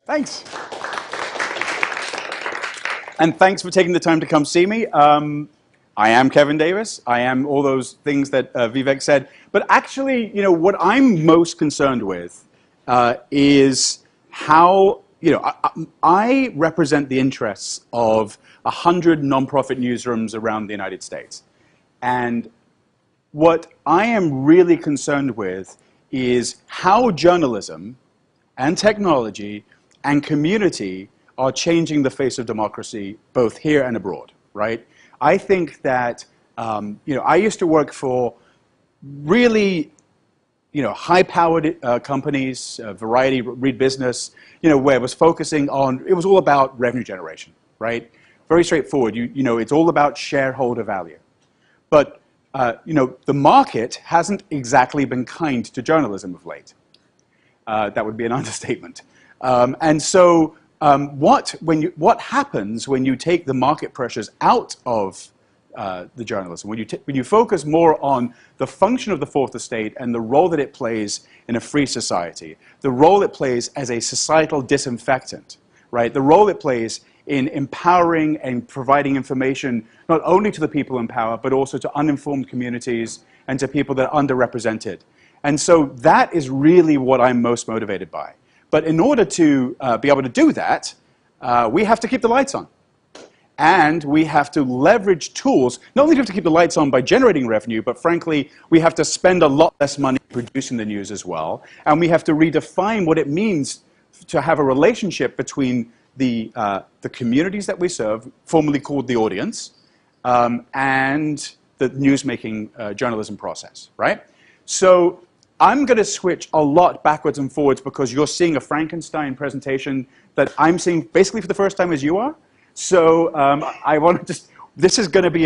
Thanks. And thanks for taking the time to come see me. I am Kevin Davis. I am all those things that Vivek said. But actually, what I'm most concerned with is how, I represent the interests of 100 nonprofit newsrooms around the United States. And what I am really concerned with is how journalism and technology and community are changing the face of democracy, both here and abroad, right? I think that, I used to work for really, high-powered companies, Variety, Read Business, where it was focusing on, it was all about revenue generation, right? Very straightforward. It's all about shareholder value. But, the market hasn't exactly been kind to journalism of late. That would be an understatement. And so what happens when you take the market pressures out of the journalism, when you focus more on the function of the Fourth Estate and the role that it plays in a free society, the role it plays as a societal disinfectant, right? The role it plays in empowering and providing information not only to the people in power, but also to uninformed communities and to people that are underrepresented. And so that is really what I'm most motivated by. But in order to be able to do that, we have to keep the lights on. And we have to leverage tools. Not only do we have to keep the lights on by generating revenue, but frankly, we have to spend a lot less money producing the news as well. And we have to redefine what it means to have a relationship between the communities that we serve, formerly called the audience, and the newsmaking journalism process, right? So I'm going to switch a lot backwards and forwards because you're seeing a Frankenstein presentation that I'm seeing basically for the first time as you are. So I want to just, this is going to be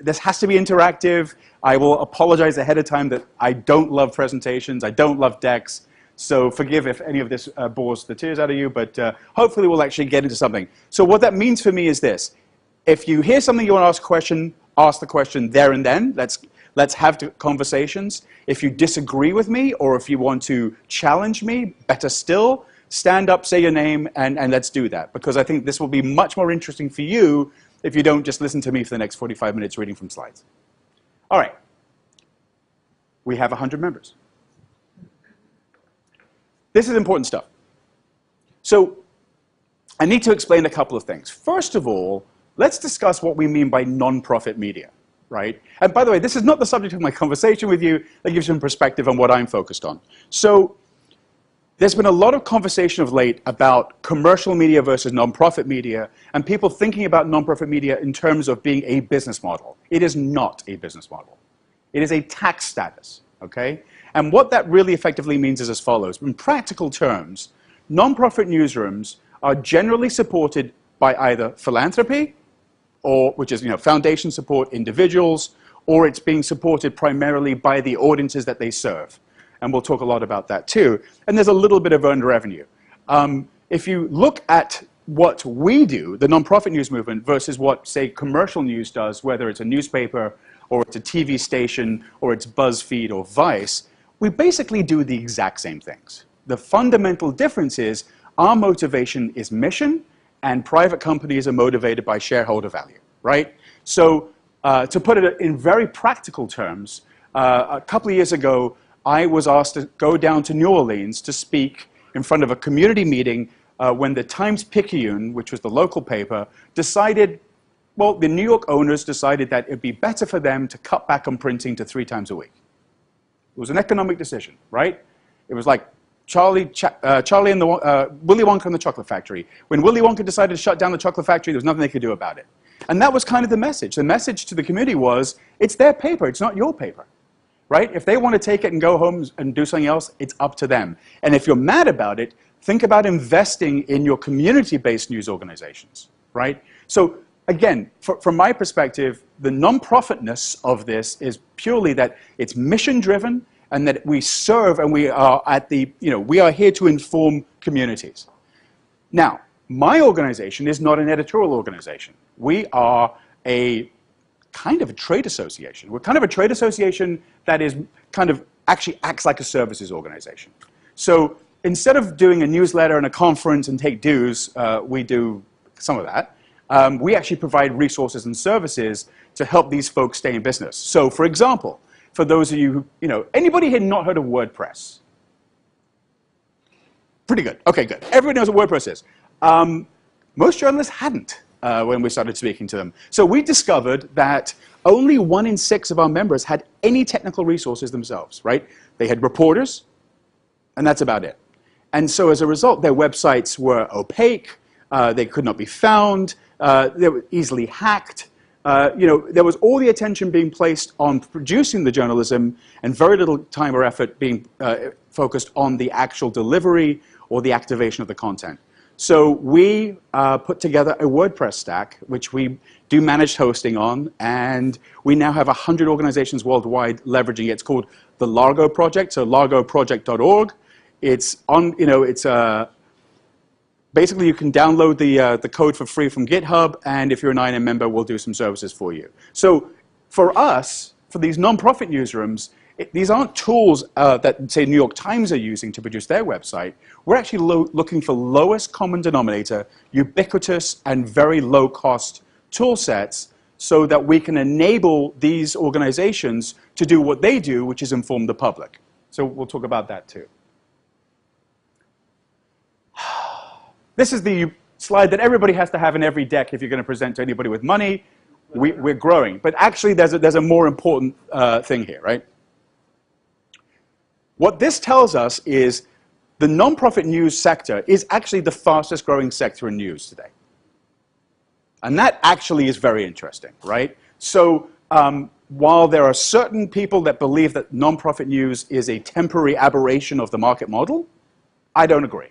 this has to be interactive. I will apologize ahead of time that I don't love presentations. I don't love decks. So forgive if any of this bores the tears out of you, but hopefully we'll actually get into something. So what that means for me is this. If you hear something you want to ask a question, ask the question there and then. Let's have conversations. If you disagree with me or if you want to challenge me, better still, stand up, say your name, and let's do that. Because I think this will be much more interesting for you if you don't just listen to me for the next 45 minutes reading from slides. All right. We have 100 members. This is important stuff. So I need to explain a couple of things. First of all, let's discuss what we mean by nonprofit media, right? And by the way, this is not the subject of my conversation with you. That gives you some perspective on what I'm focused on. So there's been a lot of conversation of late about commercial media versus nonprofit media, and people thinking about nonprofit media in terms of being a business model. It is not a business model. It is a tax status, okay? And what that really effectively means is as follows. In practical terms, nonprofit newsrooms are generally supported by either philanthropy, which is foundation support, individuals, or it's being supported primarily by the audiences that they serve. And we'll talk a lot about that too. And there's a little bit of earned revenue. If you look at what we do, the nonprofit news movement, versus what, say, commercial news does, whether it's a newspaper or it's a TV station or it's BuzzFeed or Vice, we basically do the exact same things. The fundamental difference is our motivation is mission, and private companies are motivated by shareholder value, right? So to put it in very practical terms, a couple of years ago, I was asked to go down to New Orleans to speak in front of a community meeting when the Times-Picayune, which was the local paper, decided, well, the New York owners decided that it'd be better for them to cut back on printing to 3 times a week. It was an economic decision, right? It was like Charlie and Willy Wonka and the Chocolate Factory. When Willy Wonka decided to shut down the chocolate factory, there was nothing they could do about it. And that was kind of the message. The message to the community was, it's their paper, it's not your paper, right? If they want to take it and go home and do something else, it's up to them. And if you're mad about it, think about investing in your community-based news organizations, right? So again, from my perspective, the non-profitness of this is purely that it's mission-driven and that we serve and we are we are here to inform communities. Now, my organization is not an editorial organization. We are a kind of a trade association. We're kind of a trade association that is kind of actually acts like a services organization. So instead of doing a newsletter and a conference and take dues, we do some of that. We actually provide resources and services to help these folks stay in business. So, for example, for those of you who, anybody here not heard of WordPress? Pretty good. Okay, good. Everybody knows what WordPress is. Most journalists hadn't when we started speaking to them. So we discovered that only 1 in 6 of our members had any technical resources themselves, right? They had reporters, and that's about it. And so as a result, their websites were opaque, they could not be found, they were easily hacked. There was all the attention being placed on producing the journalism and very little time or effort being focused on the actual delivery or the activation of the content. So we put together a WordPress stack, which we do managed hosting on, and we now have 100 organizations worldwide leveraging it. It's called the Largo Project, so largoproject.org. It's on, basically you can download the code for free from GitHub, and if you're an INM member, we'll do some services for you. So for us, for these nonprofit newsrooms, these aren't tools that, say, New York Times are using to produce their website. We're actually looking for lowest common denominator, ubiquitous and very low-cost tool sets so that we can enable these organizations to do what they do, which is inform the public. So we'll talk about that too. This is the slide that everybody has to have in every deck if you're going to present to anybody with money. We're growing. But actually, there's a more important thing here, right? What this tells us is the nonprofit news sector is actually the fastest growing sector in news today. And that actually is very interesting, right? So while there are certain people that believe that nonprofit news is a temporary aberration of the market model, I don't agree.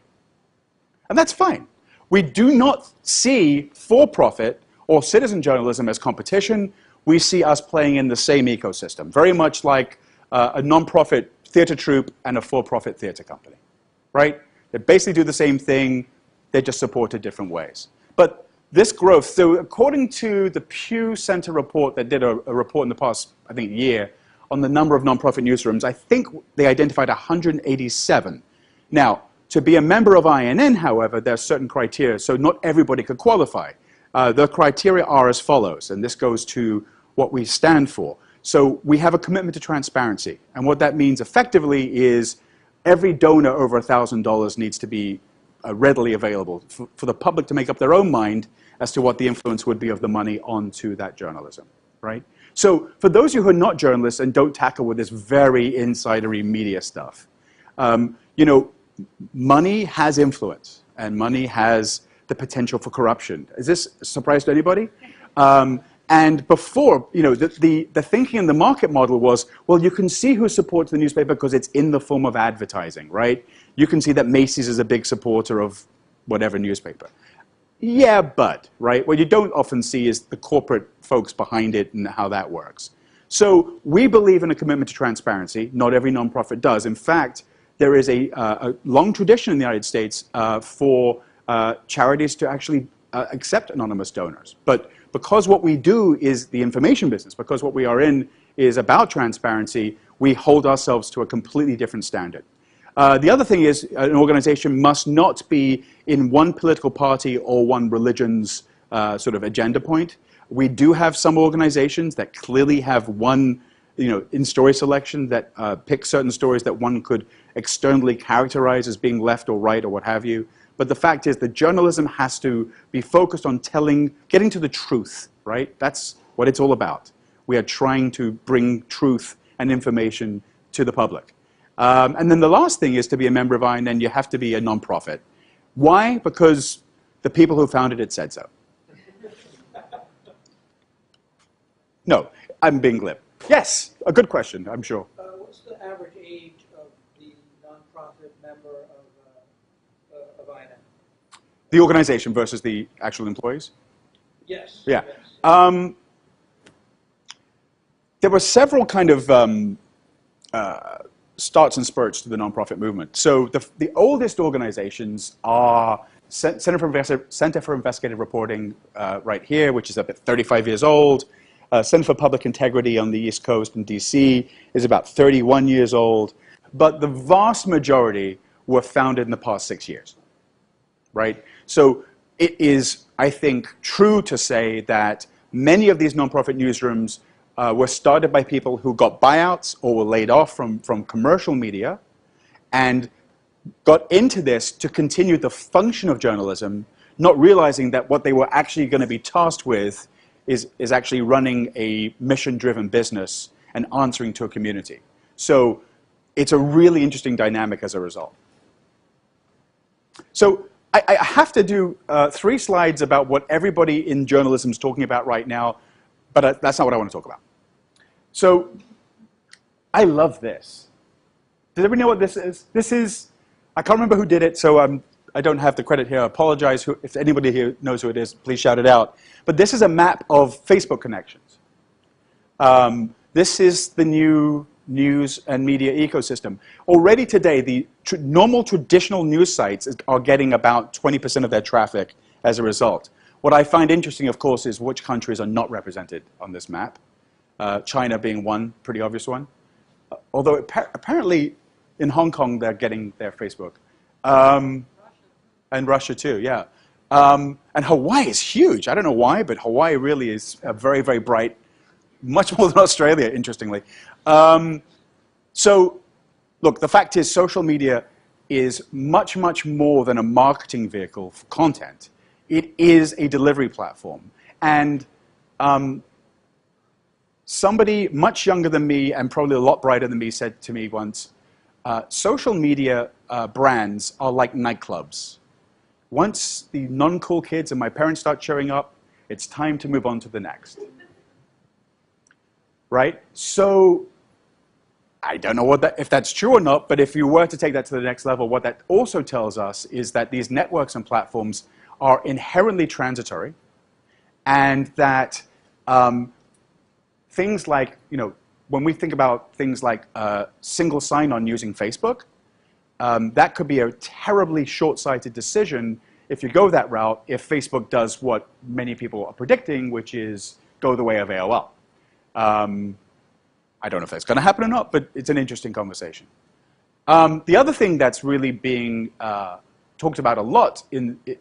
And that's fine. We do not see for-profit or citizen journalism as competition. We see us playing in the same ecosystem, very much like a nonprofit theater troupe and a for-profit theater company, right? They basically do the same thing, they're just supported different ways. But this growth, so according to the Pew Center report that did a report in the past, I think, year on the number of nonprofit newsrooms, I think they identified 187. Now, to be a member of INN, however, there are certain criteria, so not everybody could qualify. The criteria are as follows, and this goes to what we stand for. So we have a commitment to transparency, and what that means effectively is every donor over $1,000 needs to be readily available for the public to make up their own mind as to what the influence would be of the money onto that journalism, right? So for those of you who are not journalists and don't tackle with this very insidery media stuff, money has influence, and money has the potential for corruption. Is this a surprise to anybody? And before, the thinking in the market model was, well, you can see who supports the newspaper because it's in the form of advertising, right? You can see that Macy's is a big supporter of whatever newspaper. Yeah, but, right? What you don't often see is the corporate folks behind it and how that works. So we believe in a commitment to transparency. Not every nonprofit does. In fact, there is a long tradition in the United States for charities to actually accept anonymous donors. But because what we do is the information business, because what we are in is about transparency, we hold ourselves to a completely different standard. The other thing is an organization must not be in one political party or one religion's sort of agenda point. We do have some organizations that clearly have one, in story selection that pick certain stories that one could externally characterize as being left or right or what have you. But the fact is that journalism has to be focused on getting to the truth, right? That's what it's all about. We are trying to bring truth and information to the public. And then the last thing is to be a member of INN, you have to be a nonprofit. Why? Because the people who founded it said so. No, I'm being glib. Yes, a good question, I'm sure. What's the average age of the nonprofit member of INN? The organization versus the actual employees? Yes. Yeah. Yes. There were several kind of starts and spurts to the nonprofit movement. So the oldest organizations are Center for Investigative Reporting right here, which is about 35 years old. Center for Public Integrity on the East Coast in DC is about 31 years old. But the vast majority were founded in the past 6 years, right? So it is, I think, true to say that many of these nonprofit newsrooms were started by people who got buyouts or were laid off from commercial media and got into this to continue the function of journalism, not realizing that what they were actually going to be tasked with is actually running a mission-driven business and answering to a community. So it's a really interesting dynamic as a result. So I have to do 3 slides about what everybody in journalism is talking about right now, but that's not what I want to talk about. So I love this. Does everybody know what this is? This is, I can't remember who did it, so I don't have the credit here. I apologize. If anybody here knows who it is, please shout it out. But this is a map of Facebook connections. This is the new news and media ecosystem. Already today, the normal traditional news sites are getting about 20% of their traffic as a result. What I find interesting, of course, is which countries are not represented on this map. China being one, pretty obvious one. Although apparently in Hong Kong, they're getting their Facebook. And Russia too, yeah. And Hawaii is huge. I don't know why, but Hawaii really is very, very bright, much more than Australia, interestingly. So, look, the fact is social media is much, much more than a marketing vehicle for content. It is a delivery platform. And somebody much younger than me and probably a lot brighter than me said to me once, social media brands are like nightclubs. Once the non-cool kids and my parents start showing up, it's time to move on to the next. Right? So I don't know if that's true or not, but if you were to take that to the next level, what that also tells us is that these networks and platforms are inherently transitory, and that things like, when we think about things like single sign-on using Facebook, that could be a terribly short-sighted decision if you go that route, if Facebook does what many people are predicting, which is go the way of AOL. I don't know if that's going to happen or not, but it's an interesting conversation. The other thing that's really being talked about a lot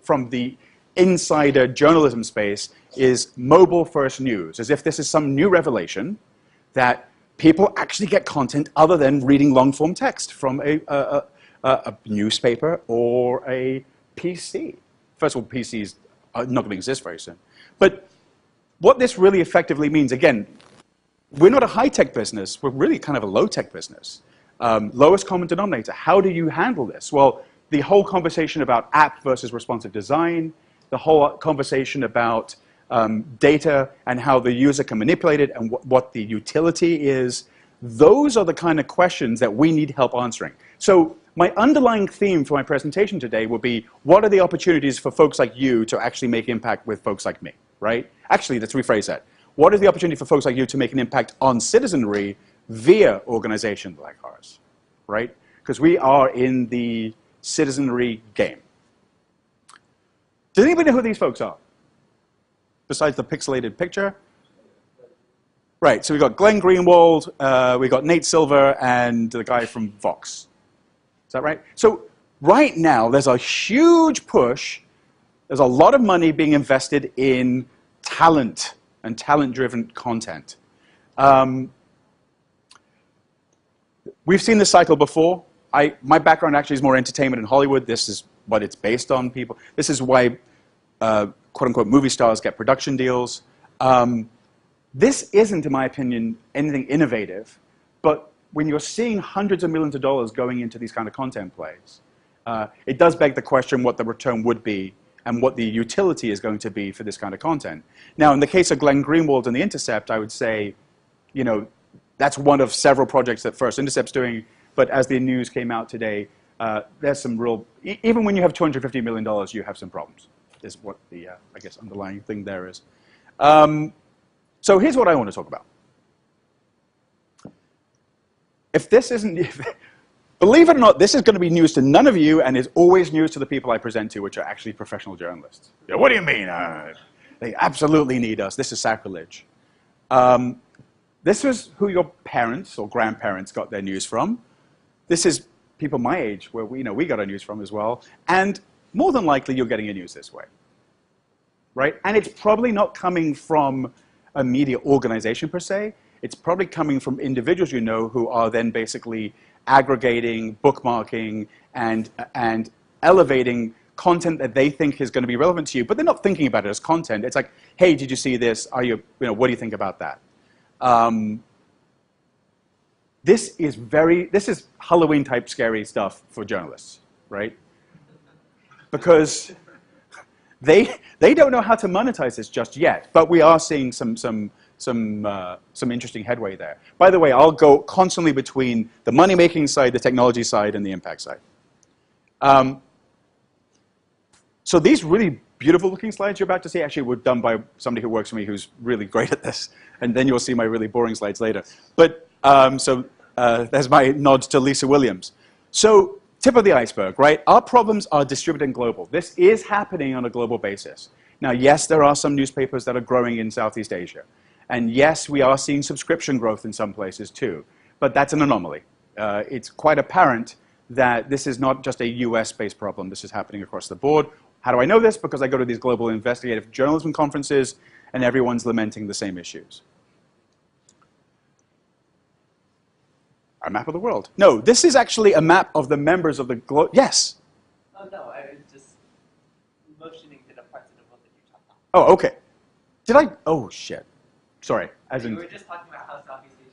from the insider journalism space is mobile-first news, as if this is some new revelation that people actually get content other than reading long-form text from a newspaper or a PC. First of all, PCs are not going to exist very soon. But what this really effectively means, again, we're not a high-tech business. We're really kind of a low-tech business. Lowest common denominator. How do you handle this? Well, the whole conversation about app versus responsive design, the whole conversation about data and how the user can manipulate it and what the utility is, those are the kind of questions that we need help answering. So my underlying theme for my presentation today will be, what are the opportunities for folks like you to actually make impact with folks like me, right? Actually, let's rephrase that. What is the opportunity for folks like you to make an impact on citizenry via organizations like ours, right? Because we are in the citizenry game. Does anybody know who these folks are? Besides the pixelated picture? Right, so we got Glenn Greenwald, we got Nate Silver, and the guy from Vox. Is that right? So right now, there's a huge push. There's a lot of money being invested in talent and talent-driven content. We've seen this cycle before. My background actually is more entertainment in Hollywood. This is what it's based on, people. This is why, quote-unquote, movie stars get production deals. This isn't, in my opinion, anything innovative, but when you're seeing hundreds of millions of dollars going into these kind of content plays, it does beg the question what the return would be and what the utility is going to be for this kind of content. Now, in the case of Glenn Greenwald and The Intercept, I would say, that's one of several projects that First Intercept's doing, but as the news came out today, there's some real, even when you have $250 million, you have some problems, is what the, I guess, underlying thing there is. So here's what I want to talk about. If this isn't, believe it or not, this is going to be news to none of you and is always news to the people I present to, which are actually professional journalists. Yeah, what do you mean? They absolutely need us. This is sacrilege. This was who your parents or grandparents got their news from. This is people my age, where we got our news from as well, and more than likely you're getting your news this way, right? And it's probably not coming from a media organization per se. It's probably coming from individuals who are then basically aggregating, bookmarking, and elevating content that they think is going to be relevant to you, but they're not thinking about it as content. It's like, hey, did you see this? What do you think about that? This is Halloween type scary stuff for journalists, right? Because they don't know how to monetize this just yet, but we are seeing some interesting headway there. By the way, I'll go constantly between the money-making side, the technology side, and the impact side. So these really beautiful-looking slides you're about to see actually were done by somebody who works for me who's really great at this, and then you'll see my really boring slides later. But there's my nod to Lisa Williams. So tip of the iceberg, right? Our problems are distributed and global. This is happening on a global basis. Now, yes, there are some newspapers that are growing in Southeast Asia. And yes, we are seeing subscription growth in some places too. But that's an anomaly. It's quite apparent that this is not just a US-based problem. This is happening across the board. How do I know this? Because I go to these global investigative journalism conferences, and everyone's lamenting the same issues. A map of the world. No, this is actually a map of the members of the globe. Yes? Oh, no, I was just motioning to the parts of the world that you talked about. Oh, okay. Did I? Oh, shit. Sorry. We were just talking about how Southeast Asia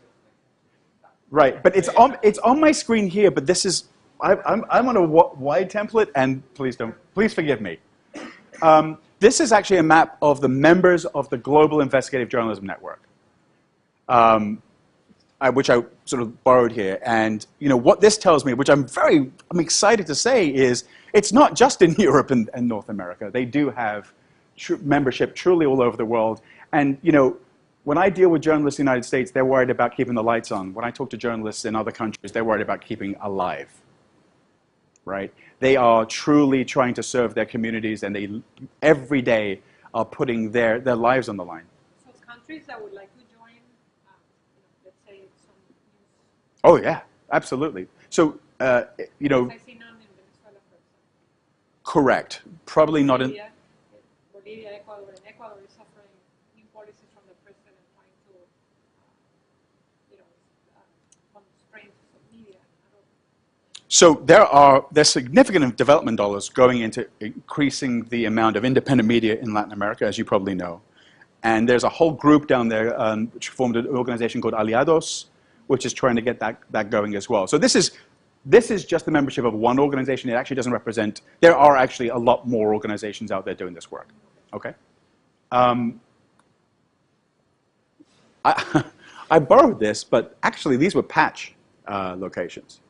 was. Right, but it's on my screen here, but this is, I'm on a wide template, and please forgive me. This is actually a map of the members of the Global Investigative Journalism Network, which I sort of borrowed here. And what this tells me, which I'm excited to say, is it's not just in Europe and North America. They do have membership truly all over the world. And when I deal with journalists in the United States, they're worried about keeping the lights on. When I talk to journalists in other countries, they're worried about keeping alive, right? They are truly trying to serve their communities, and they every day are putting their lives on the line. So countries that would like to join, let's say some news. Oh yeah, absolutely. So I see none in Venezuela, for example. Correct. Probably not in. Bolivia, Ecuador, and Ecuador is suffering new policies from the president trying to, constrain media. So there's significant development dollars going into increasing the amount of independent media in Latin America, as you probably know. And there's a whole group down there which formed an organization called Aliados, which is trying to get that going as well. So this is just the membership of one organization. It actually doesn't represent. There are actually a lot more organizations out there doing this work. Okay. I borrowed this, but actually these were patch locations.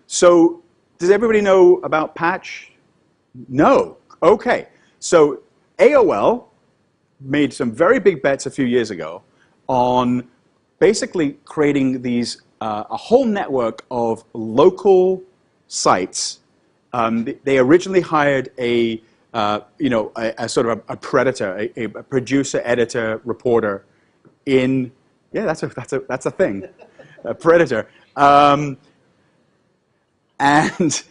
So does everybody know about patch? No. Okay. So AOL made some very big bets a few years ago on basically creating these a whole network of local sites. They originally hired a sort of a predator, a producer, editor, reporter in, yeah, that's a thing, a predator. And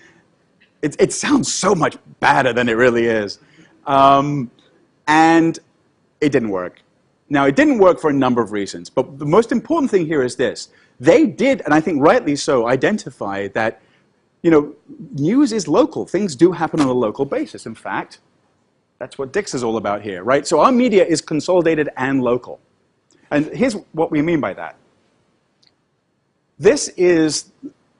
it sounds so much badder than it really is. And it didn't work. Now, it didn't work for a number of reasons, but the most important thing here is this. They did, and I think rightly so, identify that news is local. Things do happen on a local basis. In fact, that's what Dix is all about here, right? So our media is consolidated and local. And here's what we mean by that. This is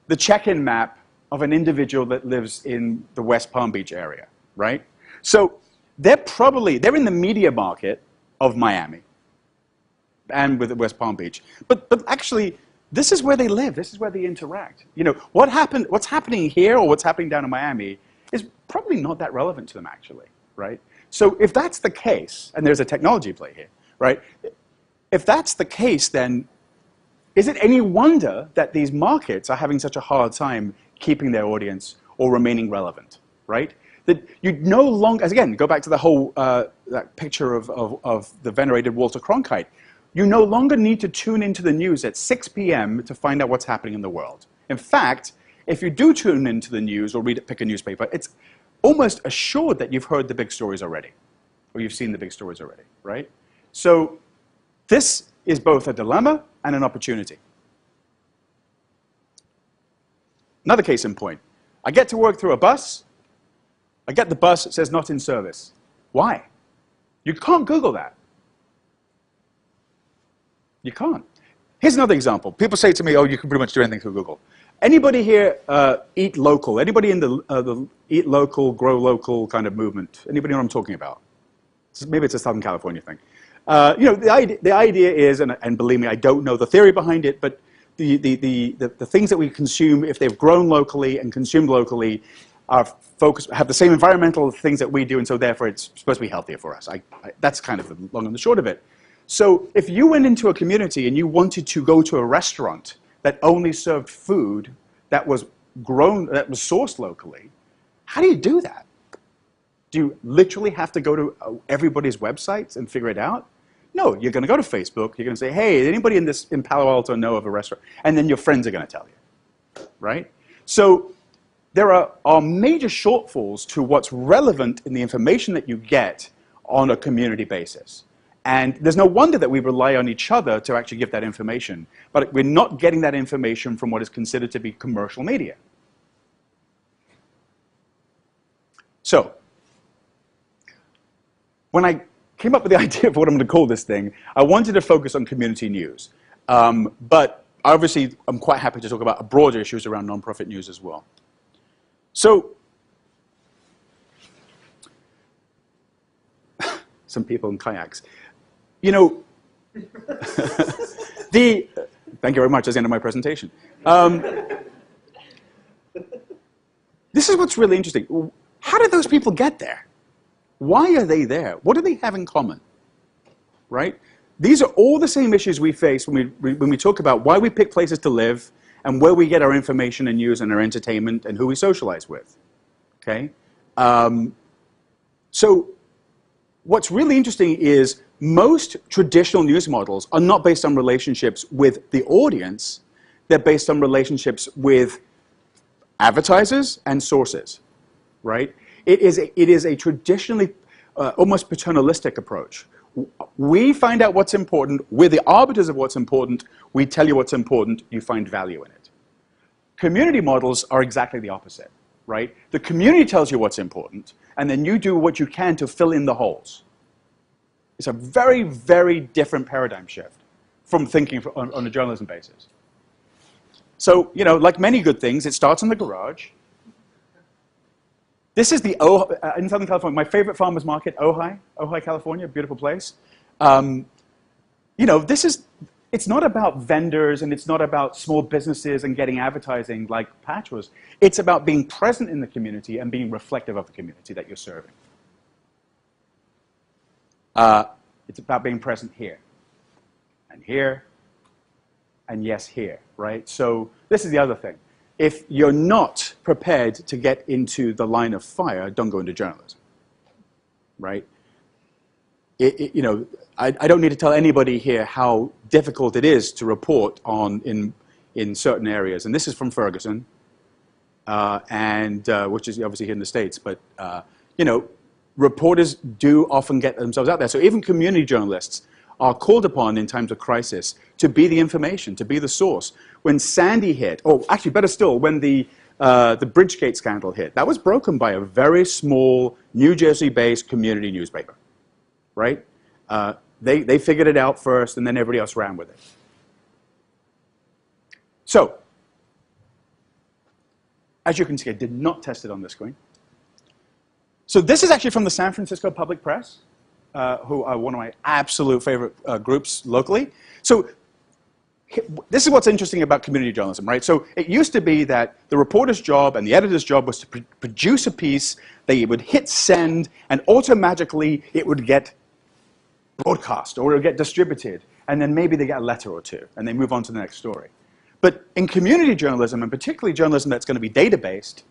the check-in map of an individual that lives in the West Palm Beach area, right? So they're in the media market of Miami and with West Palm Beach. But actually, this is where they live. This is where they interact. What's happening here or what's happening down in Miami is probably not that relevant to them, actually, right? So if that's the case, and there's a technology play here, right? If that's the case, then is it any wonder that these markets are having such a hard time keeping their audience or remaining relevant, right? That you no longer, again, go back to the whole that picture of the venerated Walter Cronkite. You no longer need to tune into the news at 6 p.m. to find out what's happening in the world. In fact, if you do tune into the news or pick a newspaper, it's almost assured that you've heard the big stories already, or you've seen the big stories already, right? So this is both a dilemma and an opportunity. Another case in point. I get to work through a bus. I get the bus, it says not in service. Why? You can't Google that. You can't. Here's another example. People say to me, oh, you can pretty much do anything through Google. Anybody here eat local? Anybody in the eat local, grow local kind of movement? Anybody know what I'm talking about? Maybe it's a Southern California thing. You know, the idea is, and believe me, I don't know the theory behind it, but the things that we consume, if they've grown locally and consumed locally, are have the same environmental things that we do, and so therefore it's supposed to be healthier for us. That's kind of the long and the short of it. So if you went into a community and you wanted to go to a restaurant that only served food that was grown, that was sourced locally, how do you do that? Do you literally have to go to everybody's websites and figure it out? No, you're going to go to Facebook. You're going to say, hey, anybody in Palo Alto know of a restaurant? And then your friends are going to tell you, right? So there are major shortfalls to what's relevant in the information that you get on a community basis. And there's no wonder that we rely on each other to actually give that information. But we're not getting that information from what is considered to be commercial media. So when I came up with the idea of what I'm going to call this thing, I wanted to focus on community news. But obviously, I'm quite happy to talk about broader issues around nonprofit news as well. So some people in kayaks. You know, thank you very much. That's the end of my presentation. This is what's really interesting. How did those people get there? Why are they there? What do they have in common? Right? These are all the same issues we face when we talk about why we pick places to live and where we get our information and news and our entertainment and who we socialize with. Okay? So what's really interesting is most traditional news models are not based on relationships with the audience. They're based on relationships with advertisers and sources, right? It is a traditionally almost paternalistic approach. We find out what's important. We're the arbiters of what's important. We tell you what's important. You find value in it. Community models are exactly the opposite, right? The community tells you what's important, and then you do what you can to fill in the holes. It's a very, very different paradigm shift from thinking on a journalism basis. So, you know, like many good things, it starts in the garage. This is the in Southern California, my favorite farmer's market, Ojai, California, beautiful place. You know, it's not about vendors and it's not about small businesses and getting advertising like Patch was. It's about being present in the community and being reflective of the community that you're serving. It's about being present here, and yes, here, right? So this is the other thing. If you're not prepared to get into the line of fire, don't go into journalism, right? You know, I don't need to tell anybody here how difficult it is to report on in certain areas. And this is from Ferguson, which is obviously here in the States. But, you know, reporters do often get themselves out there. So even community journalists are called upon in times of crisis to be the information, to be the source. When Sandy hit, or actually better still, when the Bridgegate scandal hit, that was broken by a very small New Jersey-based community newspaper, right? They figured it out first, and then everybody else ran with it. So, as you can see, I did not test it on this screen. So this is actually from the San Francisco Public Press, who are one of my absolute favorite groups locally. So this is what's interesting about community journalism, right? So it used to be that the reporter's job and the editor's job was to produce a piece, they would hit send, and automatically it would get broadcast or it would get distributed, and then maybe they get a letter or two, and they move on to the next story. But in community journalism, and particularly journalism that's going to be data-based,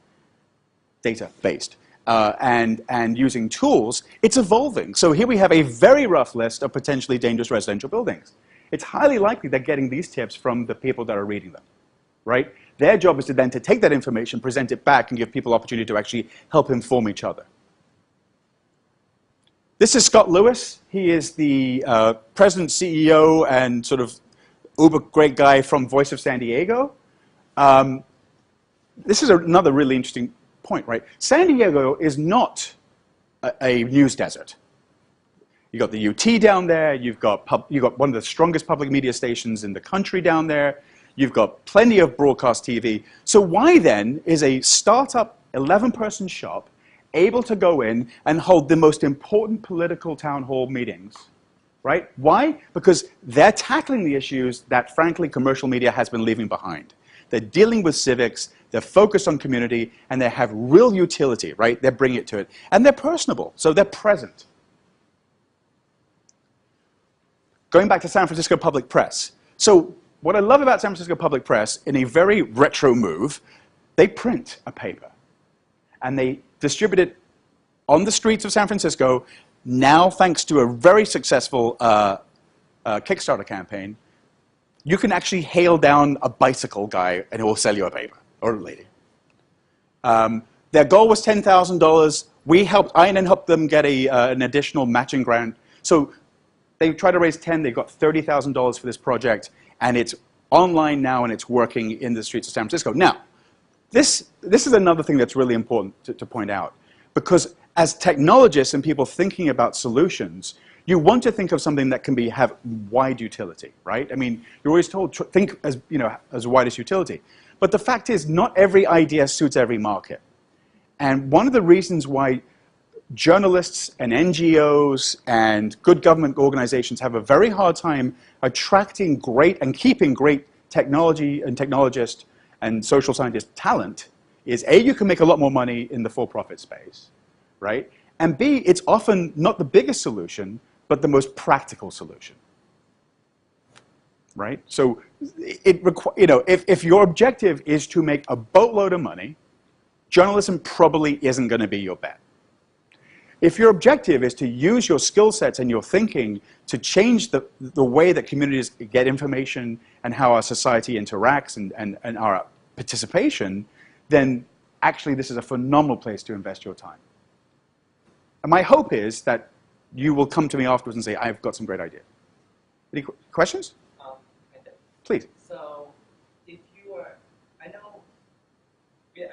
and using tools, it's evolving. So here we have a very rough list of potentially dangerous residential buildings. It's highly likely they're getting these tips from the people that are reading them, right? Their job is to then to take that information, present it back, and give people opportunity to actually help inform each other. This is Scott Lewis. He is the president, CEO, and sort of uber great guy from Voice of San Diego. This is another really interesting point, right? San Diego is not a news desert. You've got the UT down there. You've got one of the strongest public media stations in the country down there. You've got plenty of broadcast TV. So why then is a startup 11-person shop able to go in and hold the most important political town hall meetings, right? Why? Because they're tackling the issues that, frankly, commercial media has been leaving behind. They're dealing with civics, they're focused on community, and they have real utility, right? They're bringing it to it. And they're personable, so they're present. Going back to San Francisco Public Press. So what I love about San Francisco Public Press, in a very retro move, they print a paper. And they distribute it on the streets of San Francisco, now thanks to a very successful Kickstarter campaign. You can actually hail down a bicycle guy and he will sell you a paper, or a lady. Their goal was $10,000. I then helped them get an additional matching grant. So they tried to raise 10, they got $30,000 for this project, and it's online now and it's working in the streets of San Francisco. Now, this is another thing that's really important to point out, because as technologists and people thinking about solutions, you want to think of something that can have wide utility, right? I mean, you're always told, think as, as widest utility. But the fact is, not every idea suits every market. And one of the reasons why journalists and NGOs and good government organizations have a very hard time attracting great and keeping great technology and technologists and social scientist talent is, A, you can make a lot more money in the for-profit space, right? And B, it's often not the biggest solution, but the most practical solution, right? So if your objective is to make a boatload of money, journalism probably isn't going to be your bet. If your objective is to use your skill sets and your thinking to change the way that communities get information and how our society interacts and our participation, then actually this is a phenomenal place to invest your time. And my hope is that you will come to me afterwards and say, I've got some great ideas. Any questions? Please. So, if you are, I know,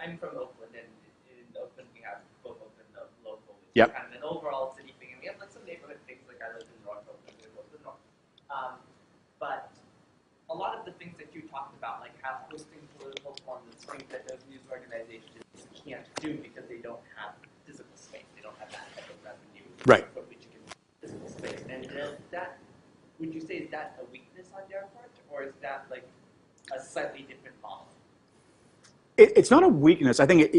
I'm from Oakland, and in Oakland we have both Oakland and local, which is kind of an overall city thing, and we have like some neighborhood things, like I live in North Oakland, we live in North. But a lot of the things that you talked about, like how hosting political forums, things that those news organizations can't do because they don't have physical space, they don't have that type of revenue. Right. For which you can physical space. And would you say, is that a weakness on their part, or is that like a slightly different model? It's not a weakness. I think,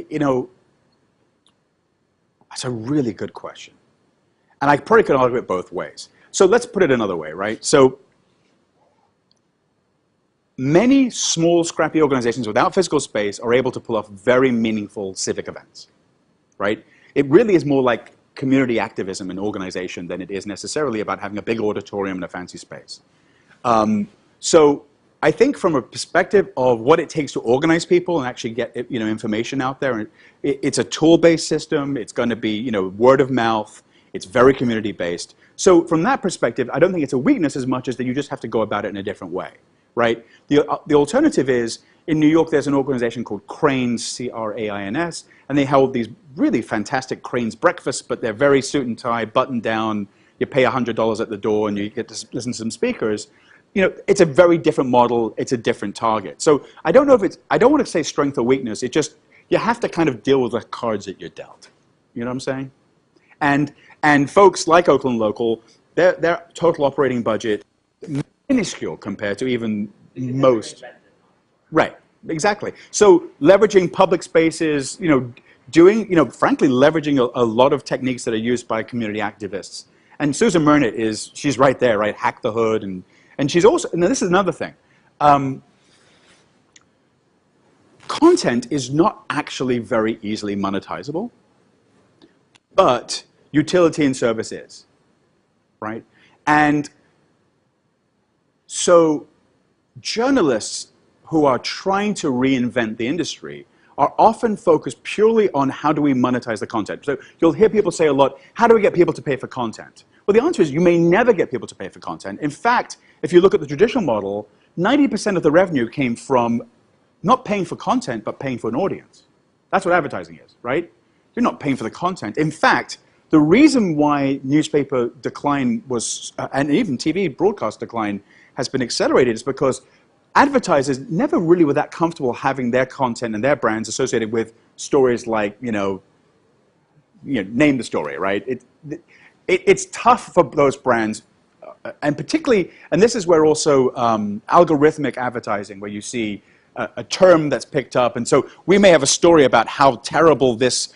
that's a really good question. And I probably could argue it both ways. So let's put it another way, right? So many small, scrappy organizations without physical space are able to pull off very meaningful civic events, right? It really is more like community activism and organization than it is necessarily about having a big auditorium and a fancy space. So I think from a perspective of what it takes to organize people and actually get information out there, it's a tool-based system. It's going to be word of mouth. It's very community-based. So from that perspective, I don't think it's a weakness as much as that you just have to go about it in a different way, right? The alternative is, in New York, there's an organization called Crains, C-R-A-I-N-S, and they hold these really fantastic Crains breakfasts, but they're very suit and tie, buttoned down. You pay $100 at the door, and you get to listen to some speakers. It's a very different model. It's a different target. So I don't know if I don't want to say strength or weakness. It just, you have to kind of deal with the cards that you're dealt. You know what I'm saying? And folks like Oakland Local, their total operating budget minuscule compared to even most. Right, exactly. So leveraging public spaces, frankly, leveraging a lot of techniques that are used by community activists. And Susan Murnett she's right there, right? Hack the Hood, and she's also, now this is another thing. Content is not actually very easily monetizable, but utility and service is, right? And so journalists who are trying to reinvent the industry are often focused purely on how do we monetize the content. So you'll hear people say a lot, how do we get people to pay for content? Well, the answer is you may never get people to pay for content. In fact, if you look at the traditional model, 90% of the revenue came from not paying for content, but paying for an audience. That's what advertising is, right? You're not paying for the content. In fact, the reason why newspaper decline was, and even TV broadcast decline has been accelerated is because advertisers never really were that comfortable having their content and their brands associated with stories like, name the story, right? It's tough for those brands, and particularly, and this is where also algorithmic advertising, where you see a term that's picked up, and so we may have a story about how terrible this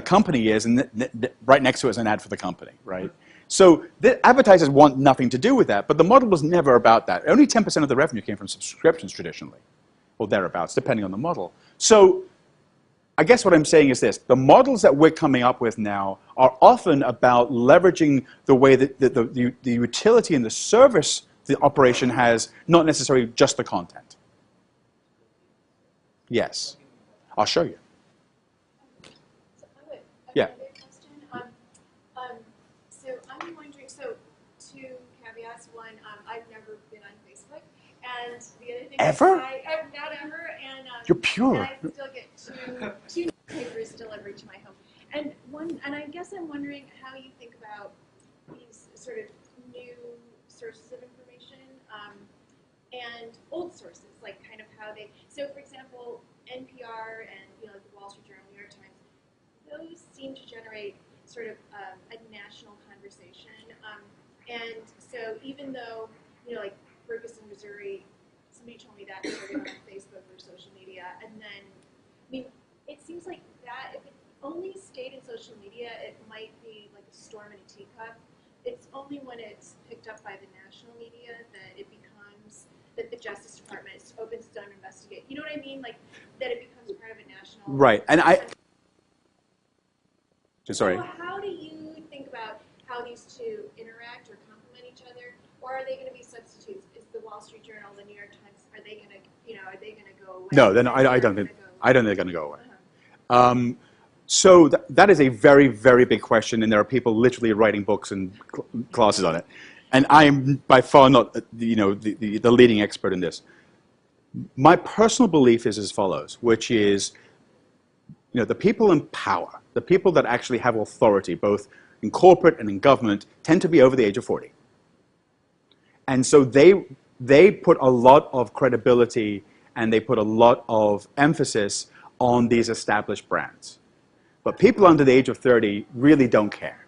company is, and right next to it is an ad for the company, right? So the advertisers want nothing to do with that, but the model was never about that. Only 10% of the revenue came from subscriptions traditionally, or thereabouts, depending on the model. So I guess what I'm saying is this. The models that we're coming up with now are often about leveraging the way that the utility and the service the operation has, not necessarily just the content. Yes. I'll show you. So I have Yeah. another question. So I'm wondering, so two caveats. One, I've never been on Facebook. And the other thing Ever? is I've not ever. And, You're pure. And I still get two newspapers delivered to my home. And I guess I'm wondering how you think about these sort of new sources of information and old sources, like kind of how they. So, for example, NPR and the Wall Street Journal, New York Times, those seem to generate sort of a national conversation. And so, even though like Ferguson, Missouri, somebody told me that started on Facebook or social media, and then it seems like that if it only stayed in social media, it might be like a storm in a teacup. It's only when it's picked up by the national media that it becomes that the Justice Department opens its own investigation. You know what I mean? Like that it becomes part of a national. Right, and sorry. So how do you think about how these two interact or complement each other, or are they going to be substitutes? Is the Wall Street Journal, the New York Times, are they going to go away? No, then I don't think they're going to go away. So that is a very, very big question, and there are people literally writing books and classes on it. And I am by far not, the leading expert in this. My personal belief is as follows, which is, the people in power, the people that actually have authority, both in corporate and in government, tend to be over the age of 40. And so they put a lot of credibility and they put a lot of emphasis on these established brands. But people under the age of 30 really don't care,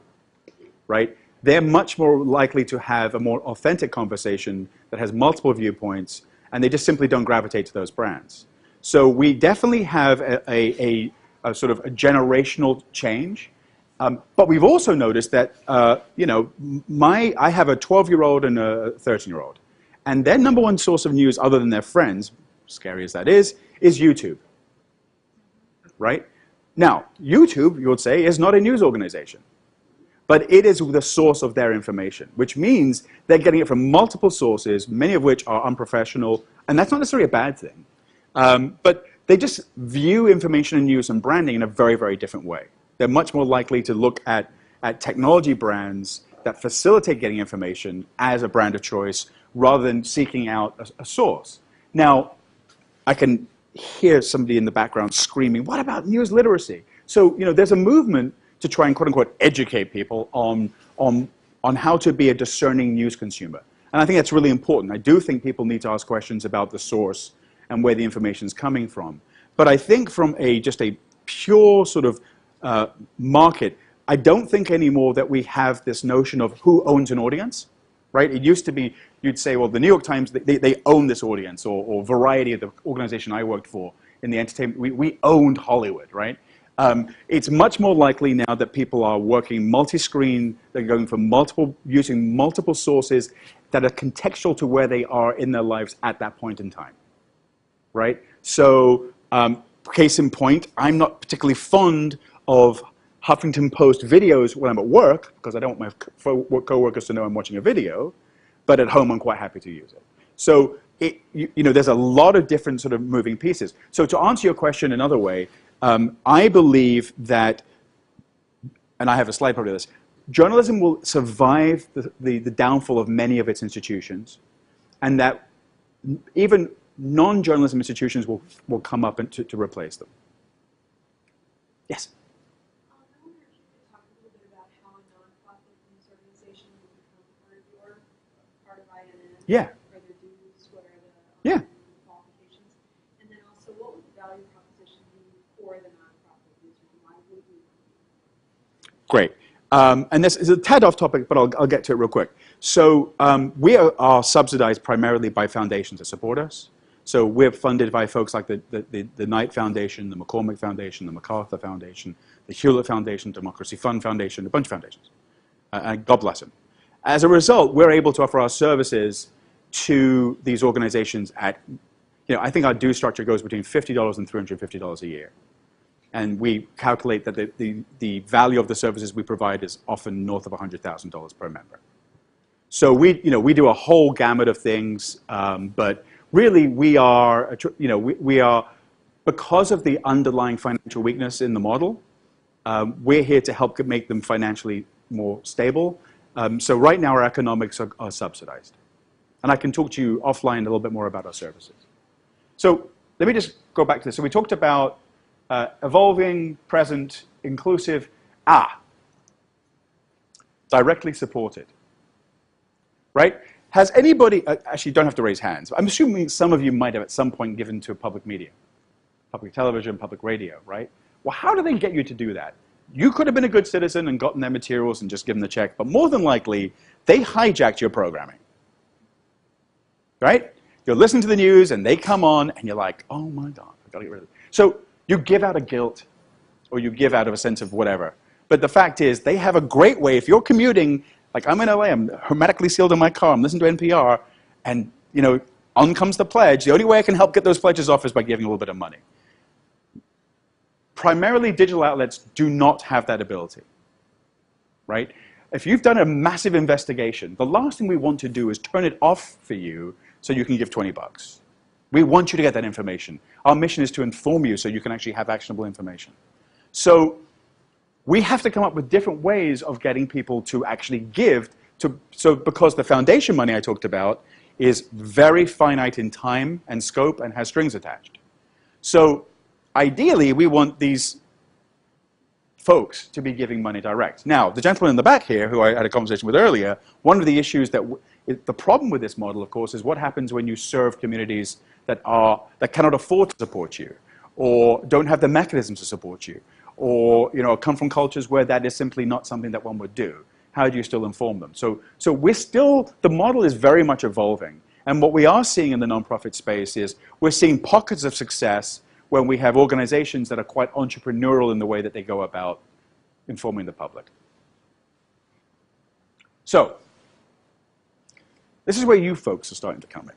right? They're much more likely to have a more authentic conversation that has multiple viewpoints, and they just simply don't gravitate to those brands. So we definitely have a sort of a generational change. But we've also noticed that, I have a 12-year-old and a 13-year-old. And their number one source of news, other than their friends, scary as that is YouTube, right? Now, YouTube, you would say, is not a news organization. But it is the source of their information, which means they're getting it from multiple sources, many of which are unprofessional. And that's not necessarily a bad thing. But they just view information and news and branding in a very, very different way. They're much more likely to look at technology brands that facilitate getting information as a brand of choice rather than seeking out a source. Now, I can hear somebody in the background screaming, what about news literacy? So, there's a movement to try and quote-unquote educate people on how to be a discerning news consumer. And I think that's really important. I do think people need to ask questions about the source and where the information is coming from. But I think from just a pure sort of market, I don't think anymore that we have this notion of who owns an audience, right? It used to be, you'd say, well, the New York Times, they own this audience, or Variety, the organization I worked for in the entertainment, we owned Hollywood, right? It's much more likely now that people are working multi-screen, they're going for using multiple sources that are contextual to where they are in their lives at that point in time, right? So, case in point, I'm not particularly fond of Huffington Post videos when I'm at work, because I don't want my co-workers to know I'm watching a video, but at home I'm quite happy to use it. So there's a lot of different sort of moving pieces. So to answer your question another way, I believe that, and I have a slide probably of this, journalism will survive the downfall of many of its institutions, and that even non-journalism institutions will come up to replace them. Yes? I wonder if you could talk a little bit about how a nonprofit news organization will become part of INN. Yeah. Or their dues, what are the Yeah. qualifications? And then also, what would the value proposition be for the nonprofit newsroom? Why would we? Great. And this is a tad off topic, but I'll get to it real quick. So we are subsidized primarily by foundations that support us. So we're funded by folks like the Knight Foundation, the McCormick Foundation, the MacArthur Foundation, the Hewlett Foundation, Democracy Fund Foundation, a bunch of foundations. God bless them. As a result, we're able to offer our services to these organizations at, I think our due structure goes between $50 and $350 a year. And we calculate that the value of the services we provide is often north of $100,000 per member. So we do a whole gamut of things, but really we are, we are, because of the underlying financial weakness in the model, we're here to help make them financially more stable. So right now our economics are subsidized. And I can talk to you offline a little bit more about our services. So let me just go back to this. So we talked about evolving, present, inclusive, directly supported, right? Has anybody, actually you don't have to raise hands, I'm assuming some of you might have at some point given to public media, public television, public radio, right? Well, how do they get you to do that? You could have been a good citizen and gotten their materials and just given the check, but more than likely, they hijacked your programming, right? You're listening to the news and they come on and you're like, oh my God, I've got to get rid of it. So you give out of guilt or you give out of a sense of whatever. But the fact is, they have a great way, if you're commuting, like I'm in LA, I'm hermetically sealed in my car, I'm listening to NPR, and on comes the pledge. The only way I can help get those pledges off is by giving a little bit of money. Primarily, digital outlets do not have that ability, right? If you've done a massive investigation, the last thing we want to do is turn it off for you so you can give 20 bucks. We want you to get that information. Our mission is to inform you so you can actually have actionable information. So we have to come up with different ways of getting people to actually give. So because the foundation money I talked about is very finite in time and scope and has strings attached. So ideally, we want these folks to be giving money direct. Now, the gentleman in the back here, who I had a conversation with earlier, one of the issues the problem with this model, of course, is what happens when you serve communities that cannot afford to support you, or don't have the mechanisms to support you, or come from cultures where that is simply not something that one would do. How do you still inform them? So the model is very much evolving. And what we are seeing in the nonprofit space is we're seeing pockets of success when we have organizations that are quite entrepreneurial in the way that they go about informing the public. So this is where you folks are starting to come in.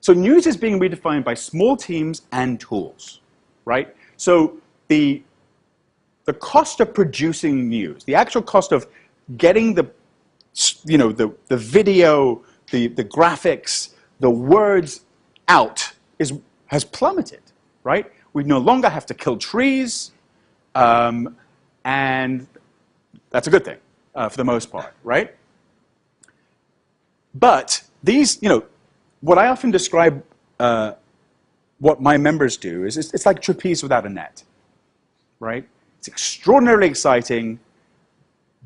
So news is being redefined by small teams and tools, right? So the cost of producing news, the actual cost of getting the video, the graphics, the words out has plummeted, right? We no longer have to kill trees, and that's a good thing for the most part, right? But these, what I often describe what my members do is it's like trapeze without a net, right? It's extraordinarily exciting,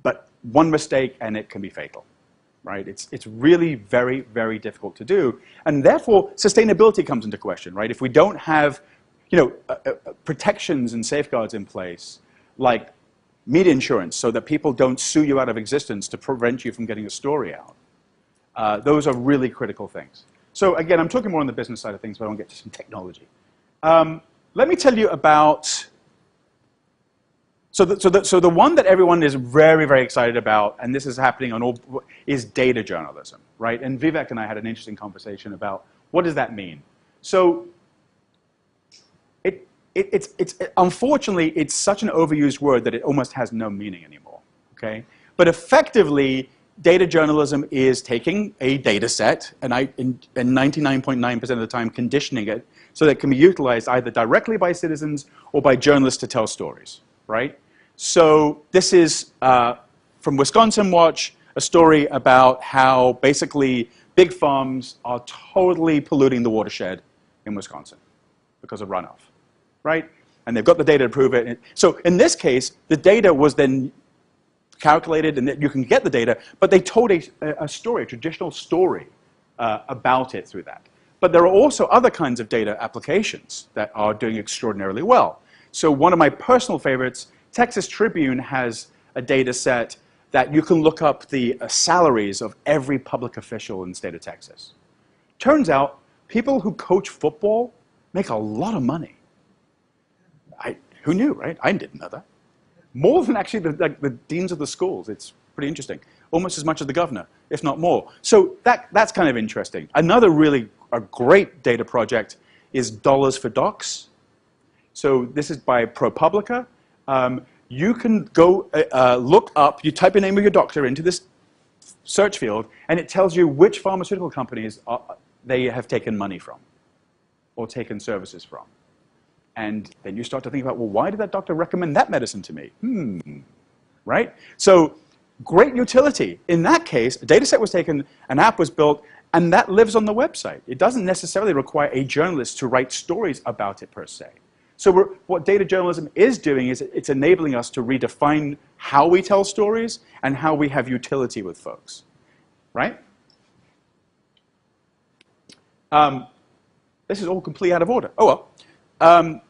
but one mistake and it can be fatal, right? It's really very, very difficult to do. And therefore, sustainability comes into question, right? If we don't have, protections and safeguards in place, like media insurance, so that people don't sue you out of existence to prevent you from getting a story out, those are really critical things. So again, I'm talking more on the business side of things, but I want to get to some technology. Let me tell you about, so the one that everyone is very, very excited about, and this is happening on all, is data journalism, right? And Vivek and I had an interesting conversation about what does that mean. So unfortunately, it's such an overused word that it almost has no meaning anymore, okay? But effectively, data journalism is taking a data set and 99.9% of the time conditioning it so that it can be utilized either directly by citizens or by journalists to tell stories, right? So this is from Wisconsin Watch, a story about how basically big farms are totally polluting the watershed in Wisconsin because of runoff, right? And they've got the data to prove it. So in this case, the data was then calculated, and that you can get the data, but they told a story, a traditional story about it through that. But there are also other kinds of data applications that are doing extraordinarily well. So one of my personal favorites, Texas Tribune has a data set that you can look up the salaries of every public official in the state of Texas. Turns out, people who coach football make a lot of money. Who knew, right? I didn't know that. More than actually the deans of the schools. It's pretty interesting. Almost as much as the governor, if not more. So that's kind of interesting. Another really great data project is Dollars for Docs. So this is by ProPublica. You can go look up, you type the name of your doctor into this search field, and it tells you which pharmaceutical companies they have taken money from or taken services from. And then you start to think about, well, why did that doctor recommend that medicine to me? Right? So great utility. In that case, a data set was taken, an app was built, and that lives on the website. It doesn't necessarily require a journalist to write stories about it per se. So what data journalism is doing is it's enabling us to redefine how we tell stories and how we have utility with folks. Right? This is all completely out of order. Oh, well.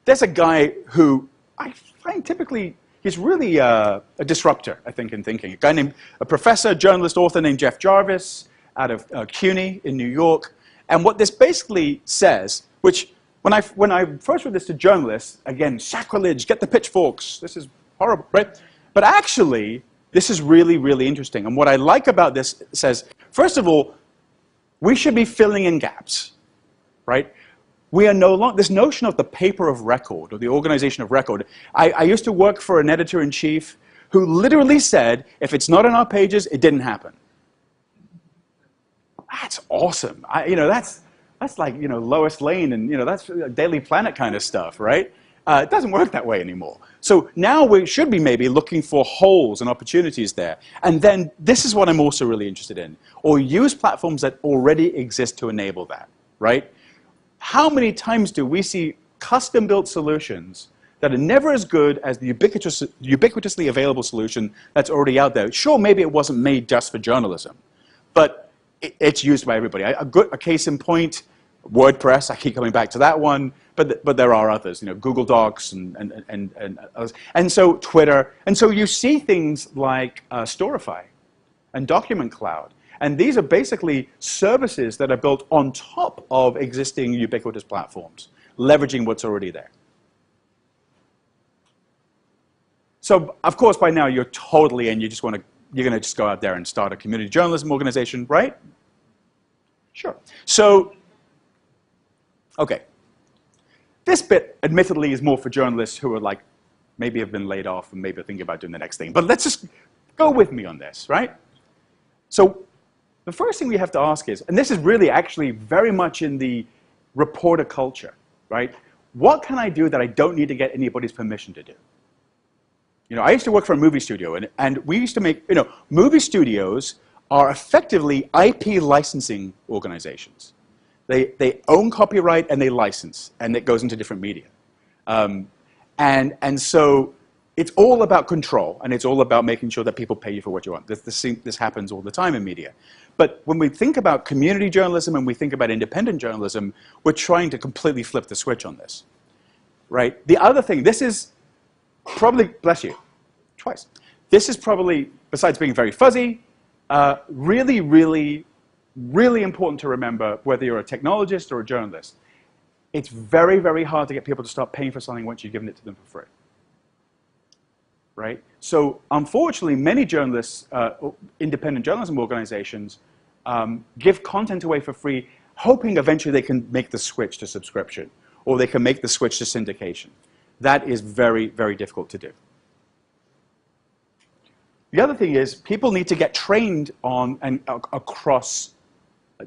There's a guy who I find typically, he's really a disruptor, I think, in thinking. A professor, journalist, author named Jeff Jarvis out of CUNY in New York. And what this basically says, which when I first read this to journalists, again, sacrilege, get the pitchforks, this is horrible, right? But actually, this is really, really interesting. And what I like about this says, first of all, we should be filling in gaps, right? We are no longer, this notion of the paper of record or the organization of record. I used to work for an editor-in-chief who literally said, if it's not on our pages, it didn't happen. That's awesome. That's like, Lois Lane and, that's Daily Planet kind of stuff, right? It doesn't work that way anymore. So now we should be maybe looking for holes and opportunities there. And then this is what I'm also really interested in. Or use platforms that already exist to enable that, right? How many times do we see custom-built solutions that are never as good as the ubiquitously available solution that's already out there? Sure, maybe it wasn't made just for journalism, but it's used by everybody. A case in point, WordPress, I keep coming back to that one, but there are others, Google Docs and others. And so Twitter. And so you see things like Storify and Document Cloud. And these are basically services that are built on top of existing ubiquitous platforms, leveraging what's already there. So, of course, by now you're totally in. You're going to just go out there and start a community journalism organization, right? Sure. So, okay. This bit, admittedly, is more for journalists who are like, maybe have been laid off and maybe are thinking about doing the next thing. But let's just go with me on this, right? So, the first thing we have to ask is, and this is really actually very much in the reporter culture, right? What can I do that I don't need to get anybody's permission to do? I used to work for a movie studio, and we used to make, movie studios are effectively IP licensing organizations. They own copyright and they license, and it goes into different media. And so it's all about control, and it's all about making sure that people pay you for what you want. This happens all the time in media. But when we think about community journalism and we think about independent journalism, we're trying to completely flip the switch on this, right? The other thing, this is probably, bless you, twice. This is probably, besides being very fuzzy, really, really, really important to remember whether you're a technologist or a journalist. It's very, very hard to get people to stop paying for something once you've given it to them for free. Right? So unfortunately, many journalists, independent journalism organizations, give content away for free, hoping eventually they can make the switch to subscription, or they can make the switch to syndication. That is very, very difficult to do. The other thing is people need to get trained on and across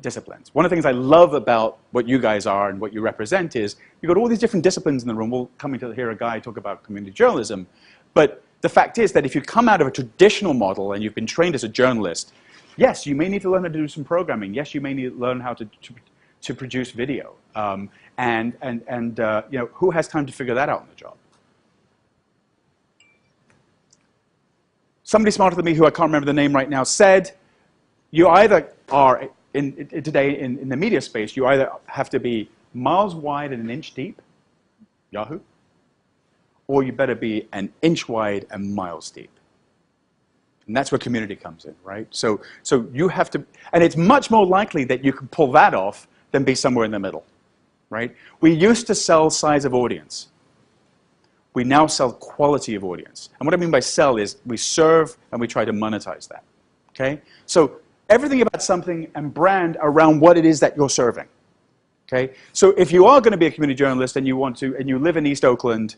disciplines. One of the things I love about what you guys are and what you represent is you've got all these different disciplines in the room. We'll come to hear a guy talk about community journalism. But the fact is that if you come out of a traditional model and you've been trained as a journalist, yes, you may need to learn how to do some programming. Yes, you may need to learn how to produce video. You know, who has time to figure that out on the job? Somebody smarter than me, who I can't remember the name right now, said, you either are, today in the media space, you either have to be miles wide and an inch deep, Yahoo, or you better be an inch wide and miles deep. And that's where community comes in, right? So you have to, and it's much more likely that you can pull that off than be somewhere in the middle, right? We used to sell size of audience. We now sell quality of audience. And what I mean by sell is we serve and we try to monetize that, okay? So everything about something and brand around what it is that you're serving, okay? So if you are going to be a community journalist and you want to, and you live in East Oakland,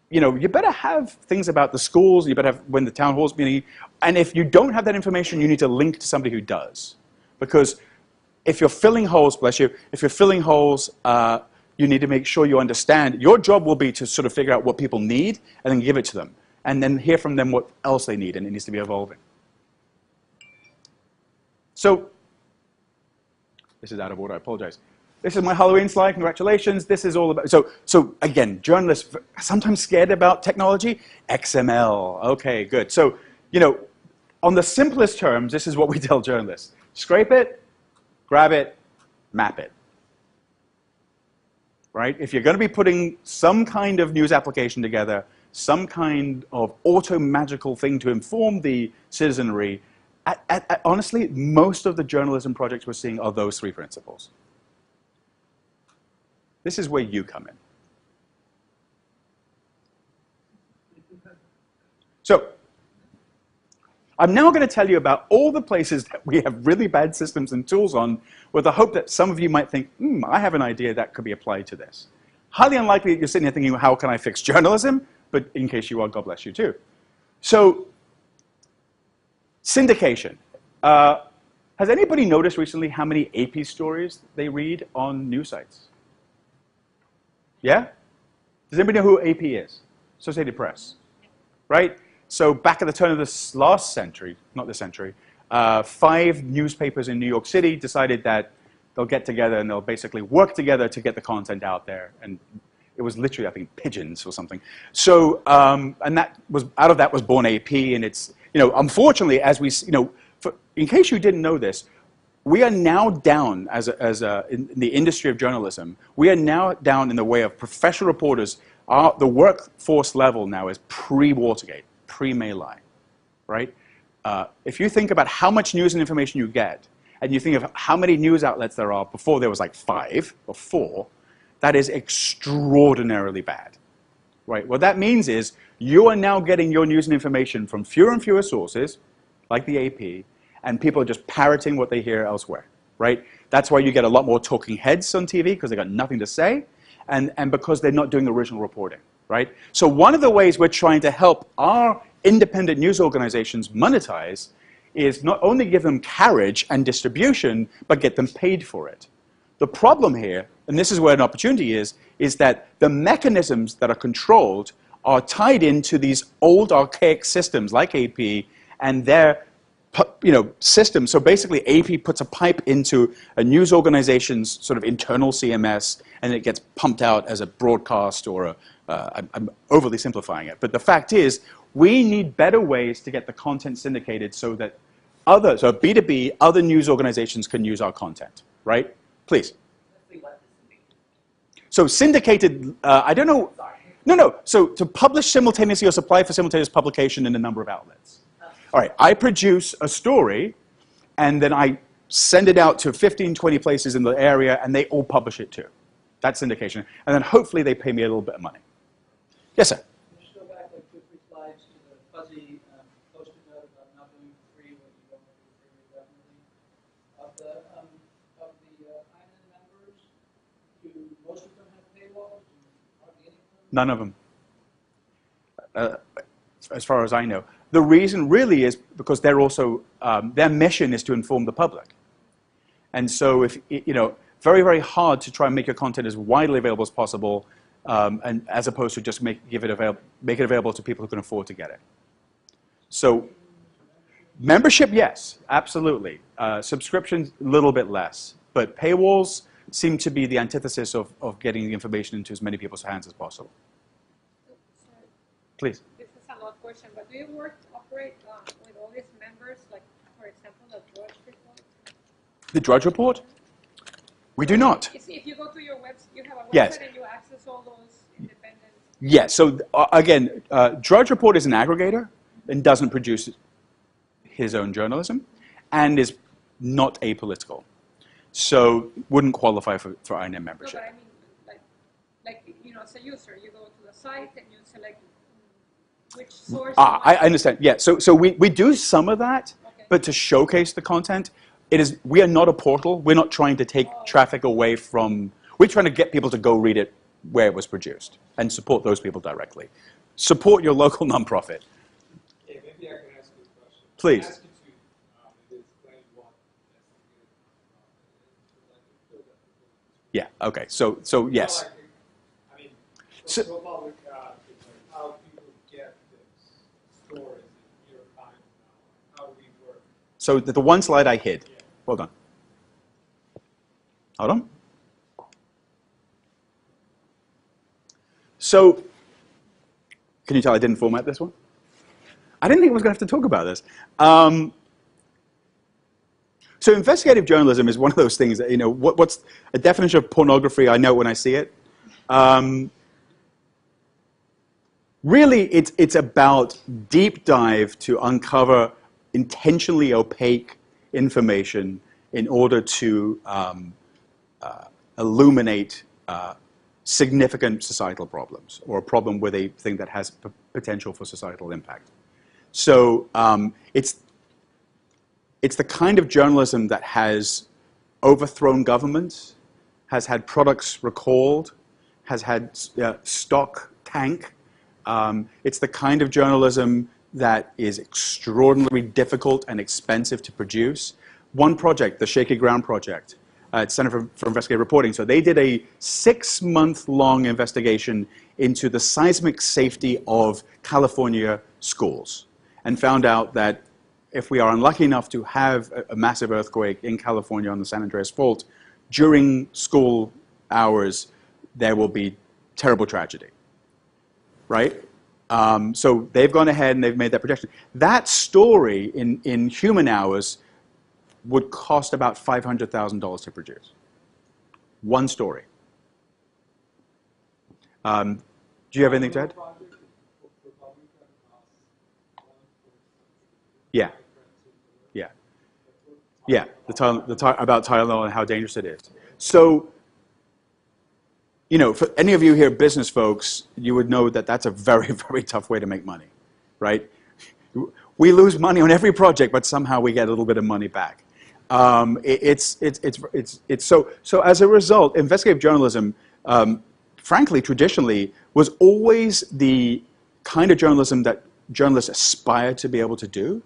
you know, you better have things about the schools, you better have when the town hall's meeting, and if you don't have that information, you need to link to somebody who does. Because if you're filling holes, bless you, if you're filling holes, you need to make sure you understand. Your job will be to sort of figure out what people need and then give it to them. And then hear from them what else they need, and it needs to be evolving. So, this is out of order, I apologize. This is my Halloween slide, congratulations. This is all about, so again, journalists sometimes scared about technology. XML, okay, good. So, you know, on the simplest terms, this is what we tell journalists. Scrape it, grab it, map it. Right? If you're going to be putting some kind of news application together, some kind of auto-magical thing to inform the citizenry, honestly, most of the journalism projects we're seeing are those three principles. This is where you come in. So, I'm now going to tell you about all the places that we have really bad systems and tools on, with the hope that some of you might think, I have an idea that could be applied to this. Highly unlikely that you're sitting here thinking, how can I fix journalism? But in case you are, God bless you too. So, syndication. Has anybody noticed recently how many AP stories they read on news sites? Yeah? Does anybody know who AP is? Associated Press. Right? So back at the turn of this last century, not this century, 5 newspapers in New York City decided that they'll get together and they'll basically work together to get the content out there. And it was literally, I think, pigeons or something. So, and that was, out of that was born AP. And it's, you know, unfortunately, as we, you know, in case you didn't know this, we are now down in the industry of journalism. We are now down in the way of professional reporters. The workforce level now is pre-Watergate, pre-My Lai, right? If you think about how much news and information you get, and you think of how many news outlets there are before there was like 5 or 4, that is extraordinarily bad, right? What that means is you are now getting your news and information from fewer and fewer sources, like the AP, and people are just parroting what they hear elsewhere, right? That's why you get a lot more talking heads on TV, because they've got nothing to say, and because they're not doing original reporting, right? So one of the ways we're trying to help our independent news organizations monetize is not only give them carriage and distribution, but get them paid for it. The problem here, and this is where an opportunity is that the mechanisms that are controlled are tied into these old archaic systems like AP and their system. So basically, AP puts a pipe into a news organization's sort of internal CMS, and it gets pumped out as a broadcast or I'm overly simplifying it. But the fact is, we need better ways to get the content syndicated so that so B2B, other news organizations can use our content, right? Please. So syndicated, I don't know. No. So to publish simultaneously or supply for simultaneous publication in a number of outlets. All right, I produce a story, and then I send it out to 15, 20 places in the area, and they all publish it too. That's syndication. And then hopefully they pay me a little bit of money. Yes, sir? Can you just go back like 2 or 3 slides to the fuzzy post-it note about not doing it for free when you don't want to do it for free, definitely. Of the INN members, do most of them have paywalls? Hardly any of them? None of them, as far as I know. The reason really is because they're also, their mission is to inform the public. And so if, very, very hard to try and make your content as widely available as possible, and as opposed to just make it available to people who can afford to get it. So membership, yes, absolutely. Subscriptions, a little bit less. But paywalls seem to be the antithesis of getting the information into as many people's hands as possible. Please. This is a lot question, but do you operate with all these members, like, for example, the Drudge Report? The Drudge Report? We do not. If you go to your website, you have a website Yes. and you access all those independent... Yes, so again, Drudge Report is an aggregator and doesn't produce his own journalism and is not apolitical. So wouldn't qualify for INM membership. No, but I mean, as a user, you go to the site and you select which source... I understand, yeah. So we do some of that, Okay. but to showcase the content, we are not a portal. We're not trying to take traffic away from... We're trying to get people to go read it where it was produced and support those people directly. Support your local nonprofit. Okay, maybe I can ask you a question. Please. I asked you to explain what Yeah, okay, so yes. I mean, So- so public, how people get this stories in real time now, how we work. So the one slide I hid. Yeah. Hold on. Hold on. So, can you tell I didn't format this one? I didn't think I was going to have to talk about this. So investigative journalism is one of those things that, what's a definition of pornography? I know when I see it. Really, it's about deep dive to uncover intentionally opaque information in order to illuminate significant societal problems or a problem with a thing that has potential for societal impact. So it's the kind of journalism that has overthrown governments, has had products recalled, has had stock tank. It's the kind of journalism that is extraordinarily difficult and expensive to produce. One project, the Shaky Ground Project, at Center for Investigative Reporting, so they did a 6-month-long investigation into the seismic safety of California schools and found out that if we are unlucky enough to have a massive earthquake in California on the San Andreas Fault, during school hours, there will be terrible tragedy, right? So they've gone ahead and they've made that projection. That story in human hours would cost about $500,000 to produce. One story. Do you have anything to add? Yeah. Yeah. Yeah, about Tylenol and how dangerous it is. So, for any of you here business folks, you would know that that's a very, very tough way to make money, right? We lose money on every project, but somehow we get a little bit of money back. So as a result, investigative journalism, frankly, traditionally, was always the kind of journalism that journalists aspired to be able to do,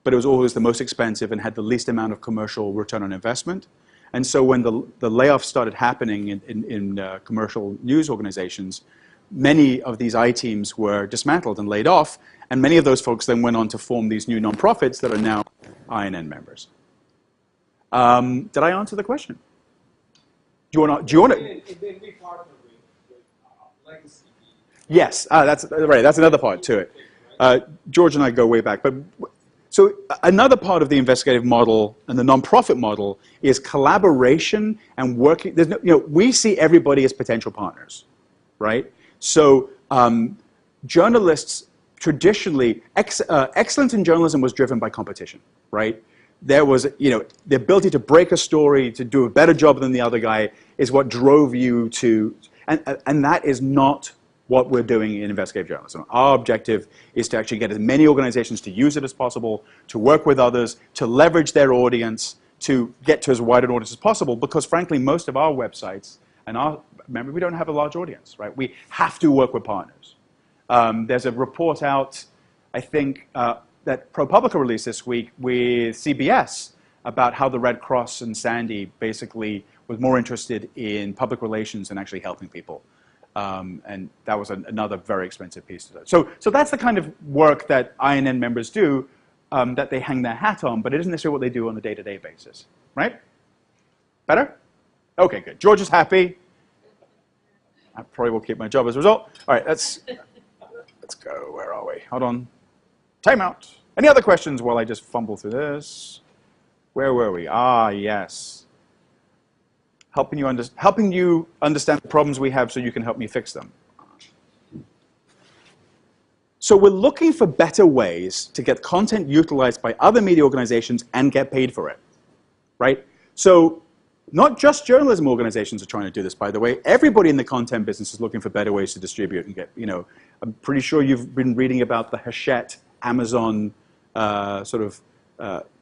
but it was always the most expensive and had the least amount of commercial return on investment. And so when the layoffs started happening in commercial news organizations, many of these I-teams were dismantled and laid off, and many of those folks then went on to form these new nonprofits that are now INN members. Did I answer the question? Do you want to? And then we partner with legacy. Yes, that's right. That's another part to it. George and I go way back, but so another part of the investigative model and the nonprofit model is collaboration and working. There's we see everybody as potential partners, right? So journalists traditionally, excellence in journalism was driven by competition, right? There was, the ability to break a story, to do a better job than the other guy is what drove you to, and that is not what we're doing in investigative journalism. Our objective is to actually get as many organizations to use it as possible, to work with others, to leverage their audience, to get to as wide an audience as possible, because frankly, most of our websites, remember, we don't have a large audience, right? We have to work with partners. There's a report out, I think, that ProPublica released this week with CBS about how the Red Cross and Sandy basically was more interested in public relations than actually helping people. And that was another very expensive piece to do. So that's the kind of work that INN members do, that they hang their hat on, but it isn't necessarily what they do on a day-to-day basis, right? Better? Okay, good. George is happy. I probably will keep my job as a result. All right, let's go. Where are we? Hold on. Time out. Any other questions while I just fumble through this? Where were we? Ah, yes. Helping you understand the problems we have so you can help me fix them. So we're looking for better ways to get content utilized by other media organizations and get paid for it, right? So not just journalism organizations are trying to do this, by the way. Everybody in the content business is looking for better ways to distribute and get, I'm pretty sure you've been reading about the Hachette Amazon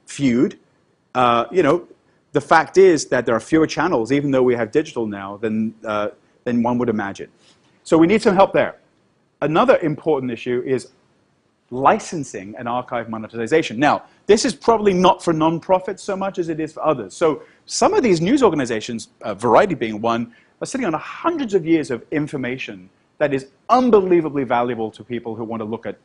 feud. The fact is that there are fewer channels, even though we have digital now, than one would imagine. So we need some help there. Another important issue is licensing and archive monetization. Now, this is probably not for nonprofits so much as it is for others. So some of these news organizations, Variety being one, are sitting on hundreds of years of information that is unbelievably valuable to people who want to look at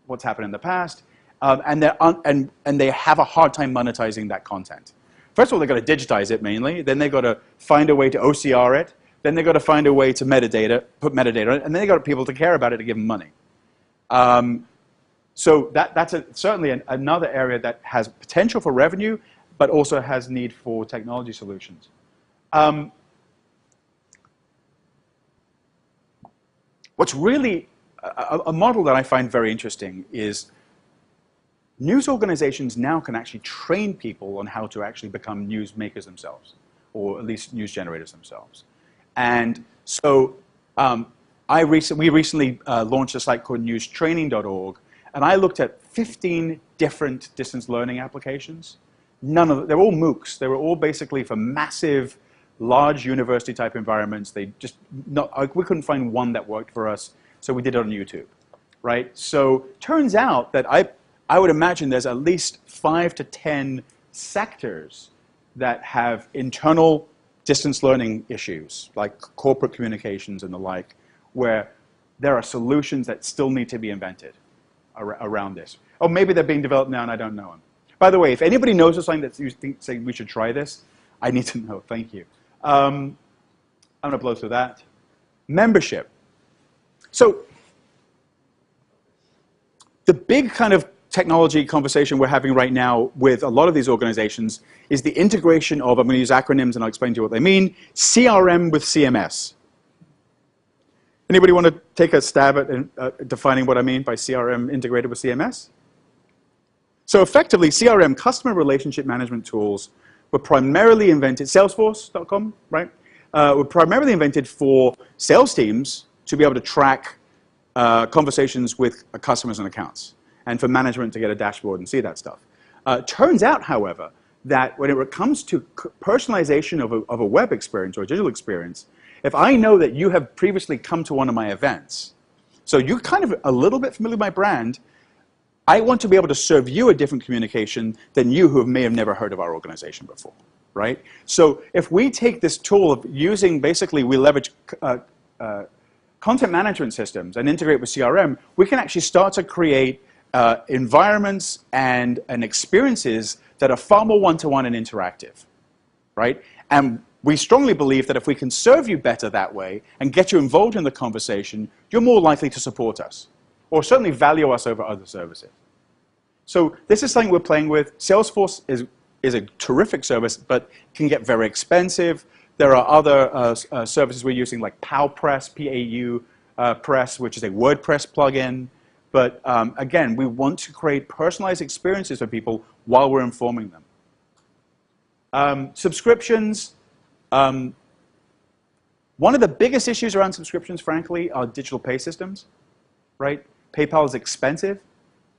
what's happened in the past, and they have a hard time monetizing that content. First of all, they've got to digitize it mainly. Then they've got to find a way to OCR it. Then they've got to find a way to put metadata on it. And then they've got people to care about it to give them money. So that's certainly another area that has potential for revenue, but also has need for technology solutions. What's really a model that I find very interesting is news organizations now can actually train people on how to actually become news makers themselves, or at least news generators themselves. And so we recently launched a site called newstraining.org, and I looked at 15 different distance learning applications. They're all MOOCs. They were all basically for massive, large university type environments. We couldn't find one that worked for us, so we did it on YouTube, right? So turns out that I would imagine there's at least 5 to 10 sectors that have internal distance learning issues, like corporate communications and the like, where there are solutions that still need to be invented around this. Oh, maybe they're being developed now and I don't know them. By the way, if anybody knows of something that you think say we should try this, I need to know. Thank you. I'm going to blow through that. Membership. So the big kind of technology conversation we're having right now with a lot of these organizations is the integration of, I'm going to use acronyms and I'll explain to you what they mean, CRM with CMS. Anybody want to take a stab at defining what I mean by CRM integrated with CMS? So effectively, CRM, customer relationship management tools, were primarily invented, Salesforce.com, right? Were primarily invented for sales teams to be able to track conversations with customers and accounts, and for management to get a dashboard and see that stuff. Turns out, however, that when it comes to personalization of a web experience or a digital experience, if I know that you have previously come to one of my events, so you're kind of a little bit familiar with my brand, I want to be able to serve you a different communication than you who may have never heard of our organization before, right? So if we take this tool of using, basically we leverage content management systems and integrate with CRM, we can actually start to create environments and experiences that are far more one-to-one and interactive, right? And we strongly believe that if we can serve you better that way and get you involved in the conversation, you're more likely to support us, or certainly value us over other services. So this is something we're playing with. Salesforce is a terrific service, but can get very expensive. There are other services we're using, like PowPress, P-A-U Press, which is a WordPress plugin. But again, we want to create personalized experiences for people while we're informing them. Subscriptions. One of the biggest issues around subscriptions, frankly, are digital pay systems, right? PayPal is expensive.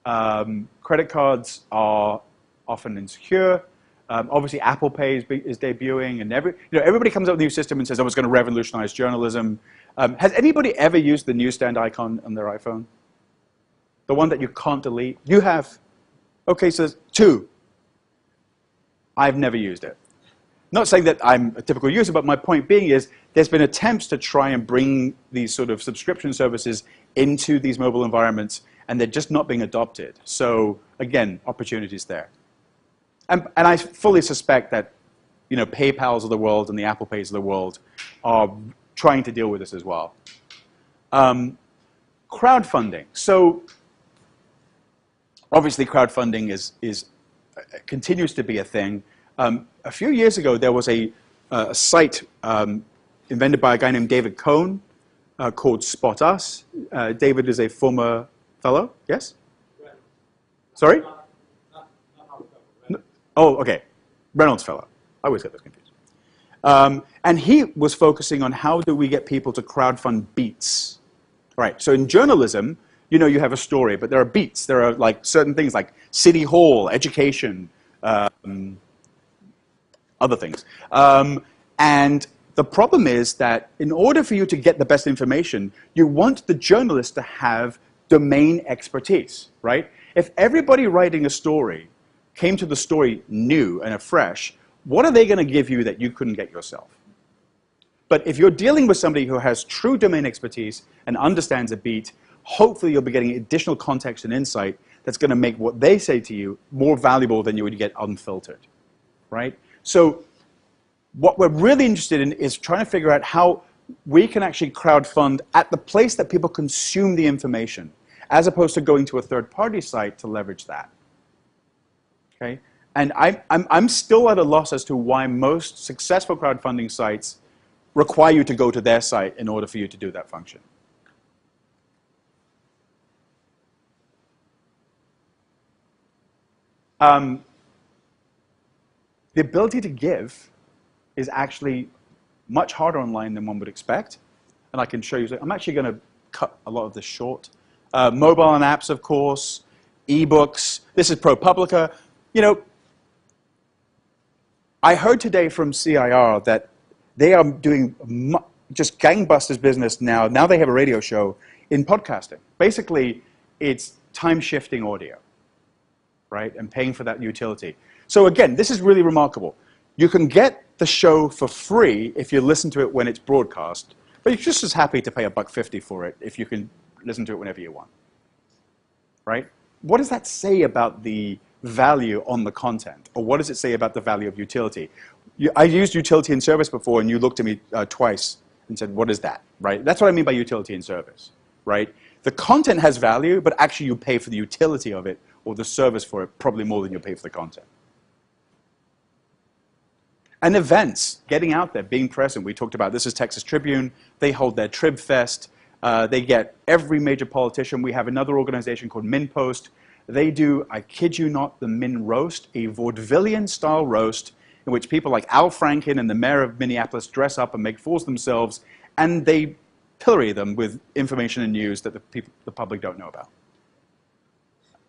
Credit cards are often insecure. Obviously, Apple Pay is debuting, and everybody comes up with a new system and says, "Oh, it's going to revolutionize journalism." Has anybody ever used the newsstand icon on their iPhone? The one that you can't delete. You have, okay, so 2. I've never used it. Not saying that I'm a typical user, but my point being is there's been attempts to try and bring these sort of subscription services into these mobile environments, and they're just not being adopted. So again, opportunities there. And I fully suspect that, you know, PayPals of the world and the Apple Pays of the world are trying to deal with this as well. Crowdfunding. So obviously crowdfunding continues to be a thing. A few years ago, there was a site invented by a guy named David Cohn called Spot Us. David is a former fellow, yes? Sorry? Oh, okay. Reynolds fellow. I always get those confused. And he was focusing on how do we get people to crowdfund beats. Right, so in journalism, you know, you have a story, but there are beats. There are like certain things like City Hall, education, other things. And the problem is that in order for you to get the best information, you want the journalist to have domain expertise, right? If everybody writing a story came to the story new and afresh, what are they going to give you that you couldn't get yourself? But if you're dealing with somebody who has true domain expertise and understands a beat, hopefully you'll be getting additional context and insight that's going to make what they say to you more valuable than you would get unfiltered, right? So what we're really interested in is trying to figure out how we can actually crowdfund at the place that people consume the information, as opposed to going to a third-party site to leverage that. Okay? And I'm still at a loss as to why most successful crowdfunding sites require you to go to their site in order for you to do that function. The ability to give is actually much harder online than one would expect. And I can show you, I'm actually going to cut a lot of this short. Mobile and apps, of course, ebooks. This is ProPublica. You know, I heard today from CIR that they are doing just gangbusters business now. Now they have a radio show in podcasting. Basically, it's time-shifting audio, right, and paying for that utility. So again, this is really remarkable. You can get the show for free if you listen to it when it's broadcast, but you're just as happy to pay $1.50 for it if you can listen to it whenever you want, right? What does that say about the value on the content, or what does it say about the value of utility? I used utility and service before, and you looked at me twice and said, what is that, right? That's what I mean by utility and service, right? The content has value, but actually you pay for the utility of it or the service for it probably more than you pay for the content. And events, getting out there, being present. We talked about this is Texas Tribune. They hold their Trib Fest. They get every major politician. We have another organization called MinPost. They do, I kid you not, the Min Roast, a vaudevillian-style roast in which people like Al Franken and the mayor of Minneapolis dress up and make fools themselves, and they pillory them with information and news that the public don't know about.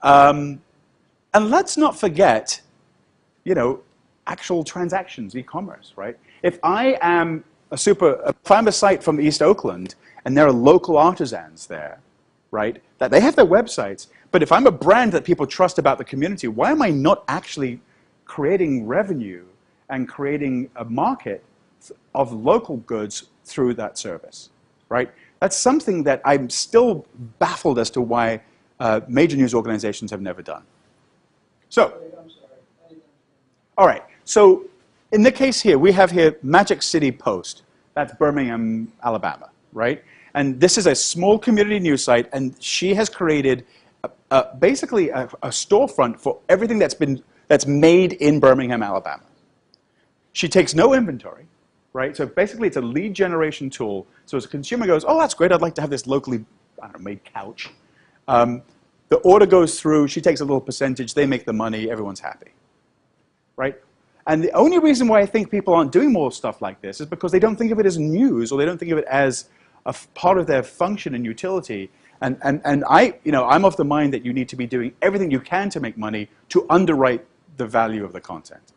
And let's not forget, you know, actual transactions, e-commerce, right? If I'm a site from East Oakland and there are local artisans there, right, that they have their websites, but if I'm a brand that people trust about the community, why am I not actually creating revenue and creating a market of local goods through that service, right? That's something that I'm still baffled as to why major news organizations have never done. So, all right. So in the case here, we have here Magic City Post. That's Birmingham, Alabama, right? And this is a small community news site, and she has created basically a storefront for everything that's made in Birmingham, Alabama. She takes no inventory, right? So basically, it's a lead generation tool. So as a consumer goes, oh, that's great. I'd like to have this locally, I don't know, made couch. The order goes through. She takes a little percentage. They make the money. Everyone's happy, right? And the only reason why I think people aren't doing more stuff like this is because they don't think of it as news, or they don't think of it as a part of their function and utility. And I'm of the mind that you need to be doing everything you can to make money to underwrite the value of the content.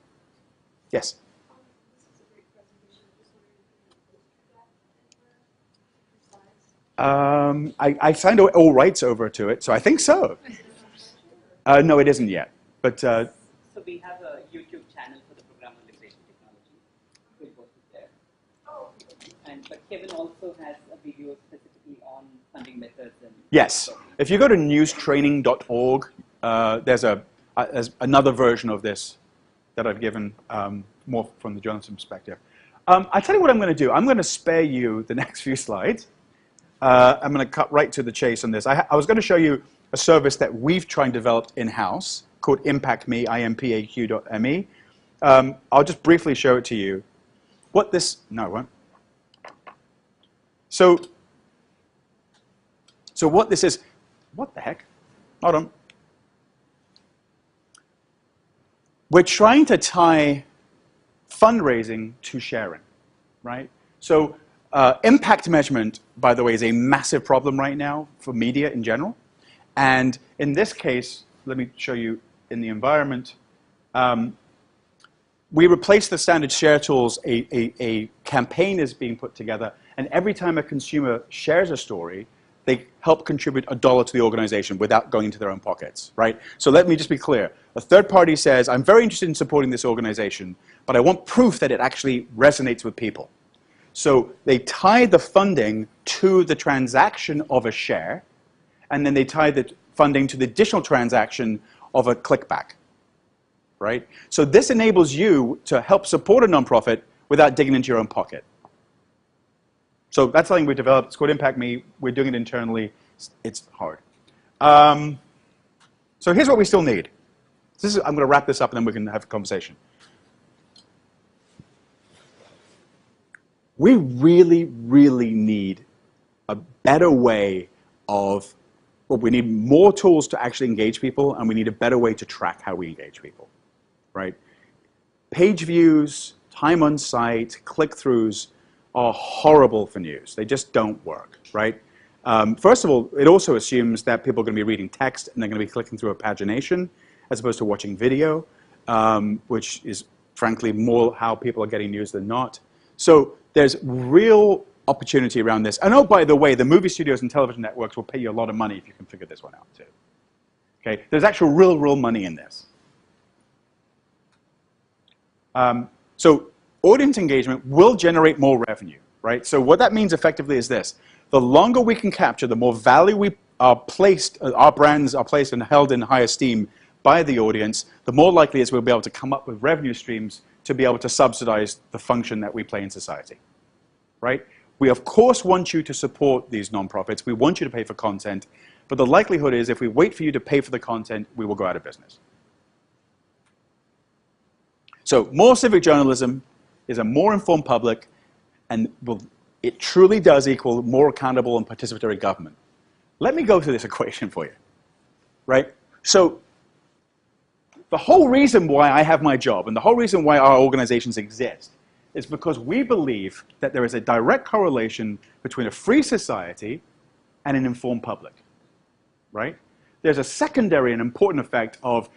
Yes? This is a great presentation. Just wondering if you can go through that anywhere, your slides. I signed all rights over to it, so I think so. No, it isn't yet. But So we have a YouTube channel for the program on liberation technology. We'll post it there. But Kevin also has a video specifically on funding methods. And yes, if you go to newstraining.org, there's another version of this that I've given more from the journalism perspective. I'll tell you what I'm going to do. I'm going to spare you the next few slides. I'm going to cut right to the chase on this. I was going to show you a service that we've tried to develop in-house called ImpactMe, impaq.me. I'll just briefly show it to you. What this, no, I won't. So what this is, what the heck? Hold on. We're trying to tie fundraising to sharing, right? So impact measurement, by the way, is a massive problem right now for media in general. And in this case, let me show you in the environment. We replaced the standard share tools. A campaign is being put together, and every time a consumer shares a story, they help contribute $1 to the organization without going into their own pockets, right? So let me just be clear. A third party says, I'm very interested in supporting this organization, but I want proof that it actually resonates with people. So they tie the funding to the transaction of a share, and then they tie the funding to the additional transaction of a clickback, right? So this enables you to help support a nonprofit without digging into your own pocket. So that's something we developed. It's called ImpactMe. We're doing it internally. It's hard. So here's what we still need. I'm going to wrap this up, and then we can have a conversation. We really, really need a better way of, well, we need more tools to actually engage people, and we need a better way to track how we engage people, right? Page views, time on site, click-throughs are horrible for news. They just don't work, right? First of all, it also assumes that people are going to be reading text and they're going to be clicking through a pagination as opposed to watching video, which is frankly more how people are getting news than not. So there's real opportunity around this. And oh, by the way, the movie studios and television networks will pay you a lot of money if you can figure this one out too. Okay? There's actual real money in this. So audience engagement will generate more revenue, right? So what that means effectively is this. The longer we can capture, the more value we are placed, our brands are placed and held in high esteem by the audience, the more likely is we'll be able to come up with revenue streams to be able to subsidize the function that we play in society, right? We, of course, want you to support these nonprofits. We want you to pay for content. But the likelihood is if we wait for you to pay for the content, we will go out of business. So more civic journalism is a more informed public, and it truly does equal more accountable and participatory government. Let me go through this equation for you, right? So the whole reason why I have my job and the whole reason why our organizations exist is because we believe that there is a direct correlation between a free society and an informed public, right? There's a secondary and important effect of,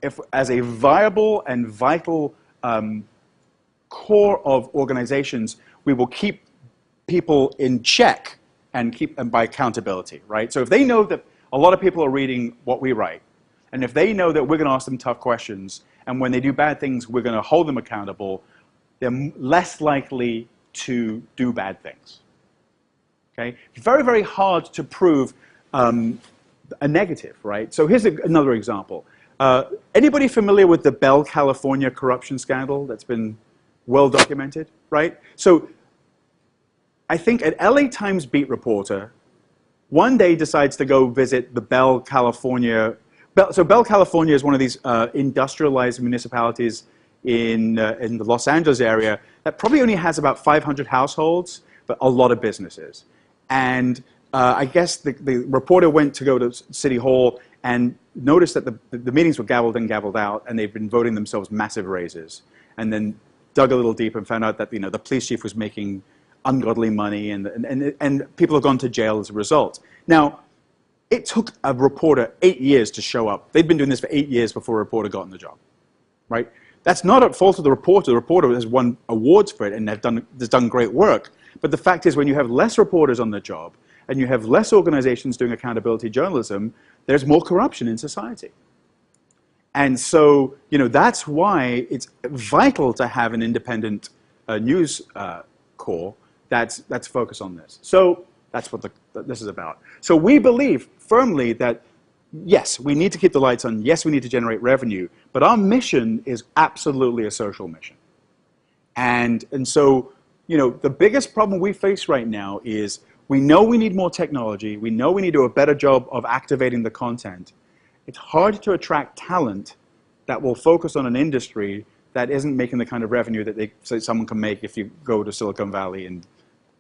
if as a viable and vital core of organizations, we will keep people in check and keep them by accountability, right? So if they know that a lot of people are reading what we write, and if they know that we're going to ask them tough questions, and when they do bad things, we're going to hold them accountable, they're less likely to do bad things. Okay? Very, very hard to prove a negative, right? So here's another example. Anybody familiar with the Bell, California corruption scandal that's been well documented, right? So I think an LA Times beat reporter one day decides to go visit the Bell, California. So Bell, California is one of these industrialized municipalities in the Los Angeles area that probably only has about 500 households, but a lot of businesses. And I guess the reporter went to go to City Hall and noticed that the meetings were gavelled in, gavelled out, and they've been voting themselves massive raises. And then dug a little deeper and found out that the police chief was making ungodly money, and people have gone to jail as a result. Now, it took a reporter 8 years to show up. They'd been doing this for 8 years before a reporter got on the job, right? That's not at fault of the reporter. The reporter has won awards for it and has done great work. But the fact is, when you have less reporters on the job, and you have less organizations doing accountability journalism, there's more corruption in society. And so, that's why it's vital to have an independent news core that's focused on this. So that's what this is about. So we believe firmly that, yes, we need to keep the lights on. Yes, we need to generate revenue. But our mission is absolutely a social mission. And so, the biggest problem we face right now is we know we need more technology. We know we need to do a better job of activating the content. It's hard to attract talent that will focus on an industry that isn't making the kind of revenue that someone can make if you go to Silicon Valley and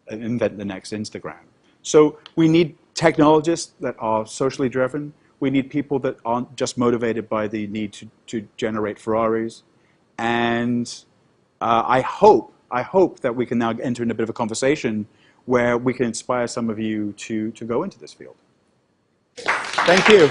invent the next Instagram. So we need technologists that are socially driven. We need people that aren't just motivated by the need to generate Ferraris. And I hope that we can now enter into a bit of a conversation where we can inspire some of you to go into this field. Thank you.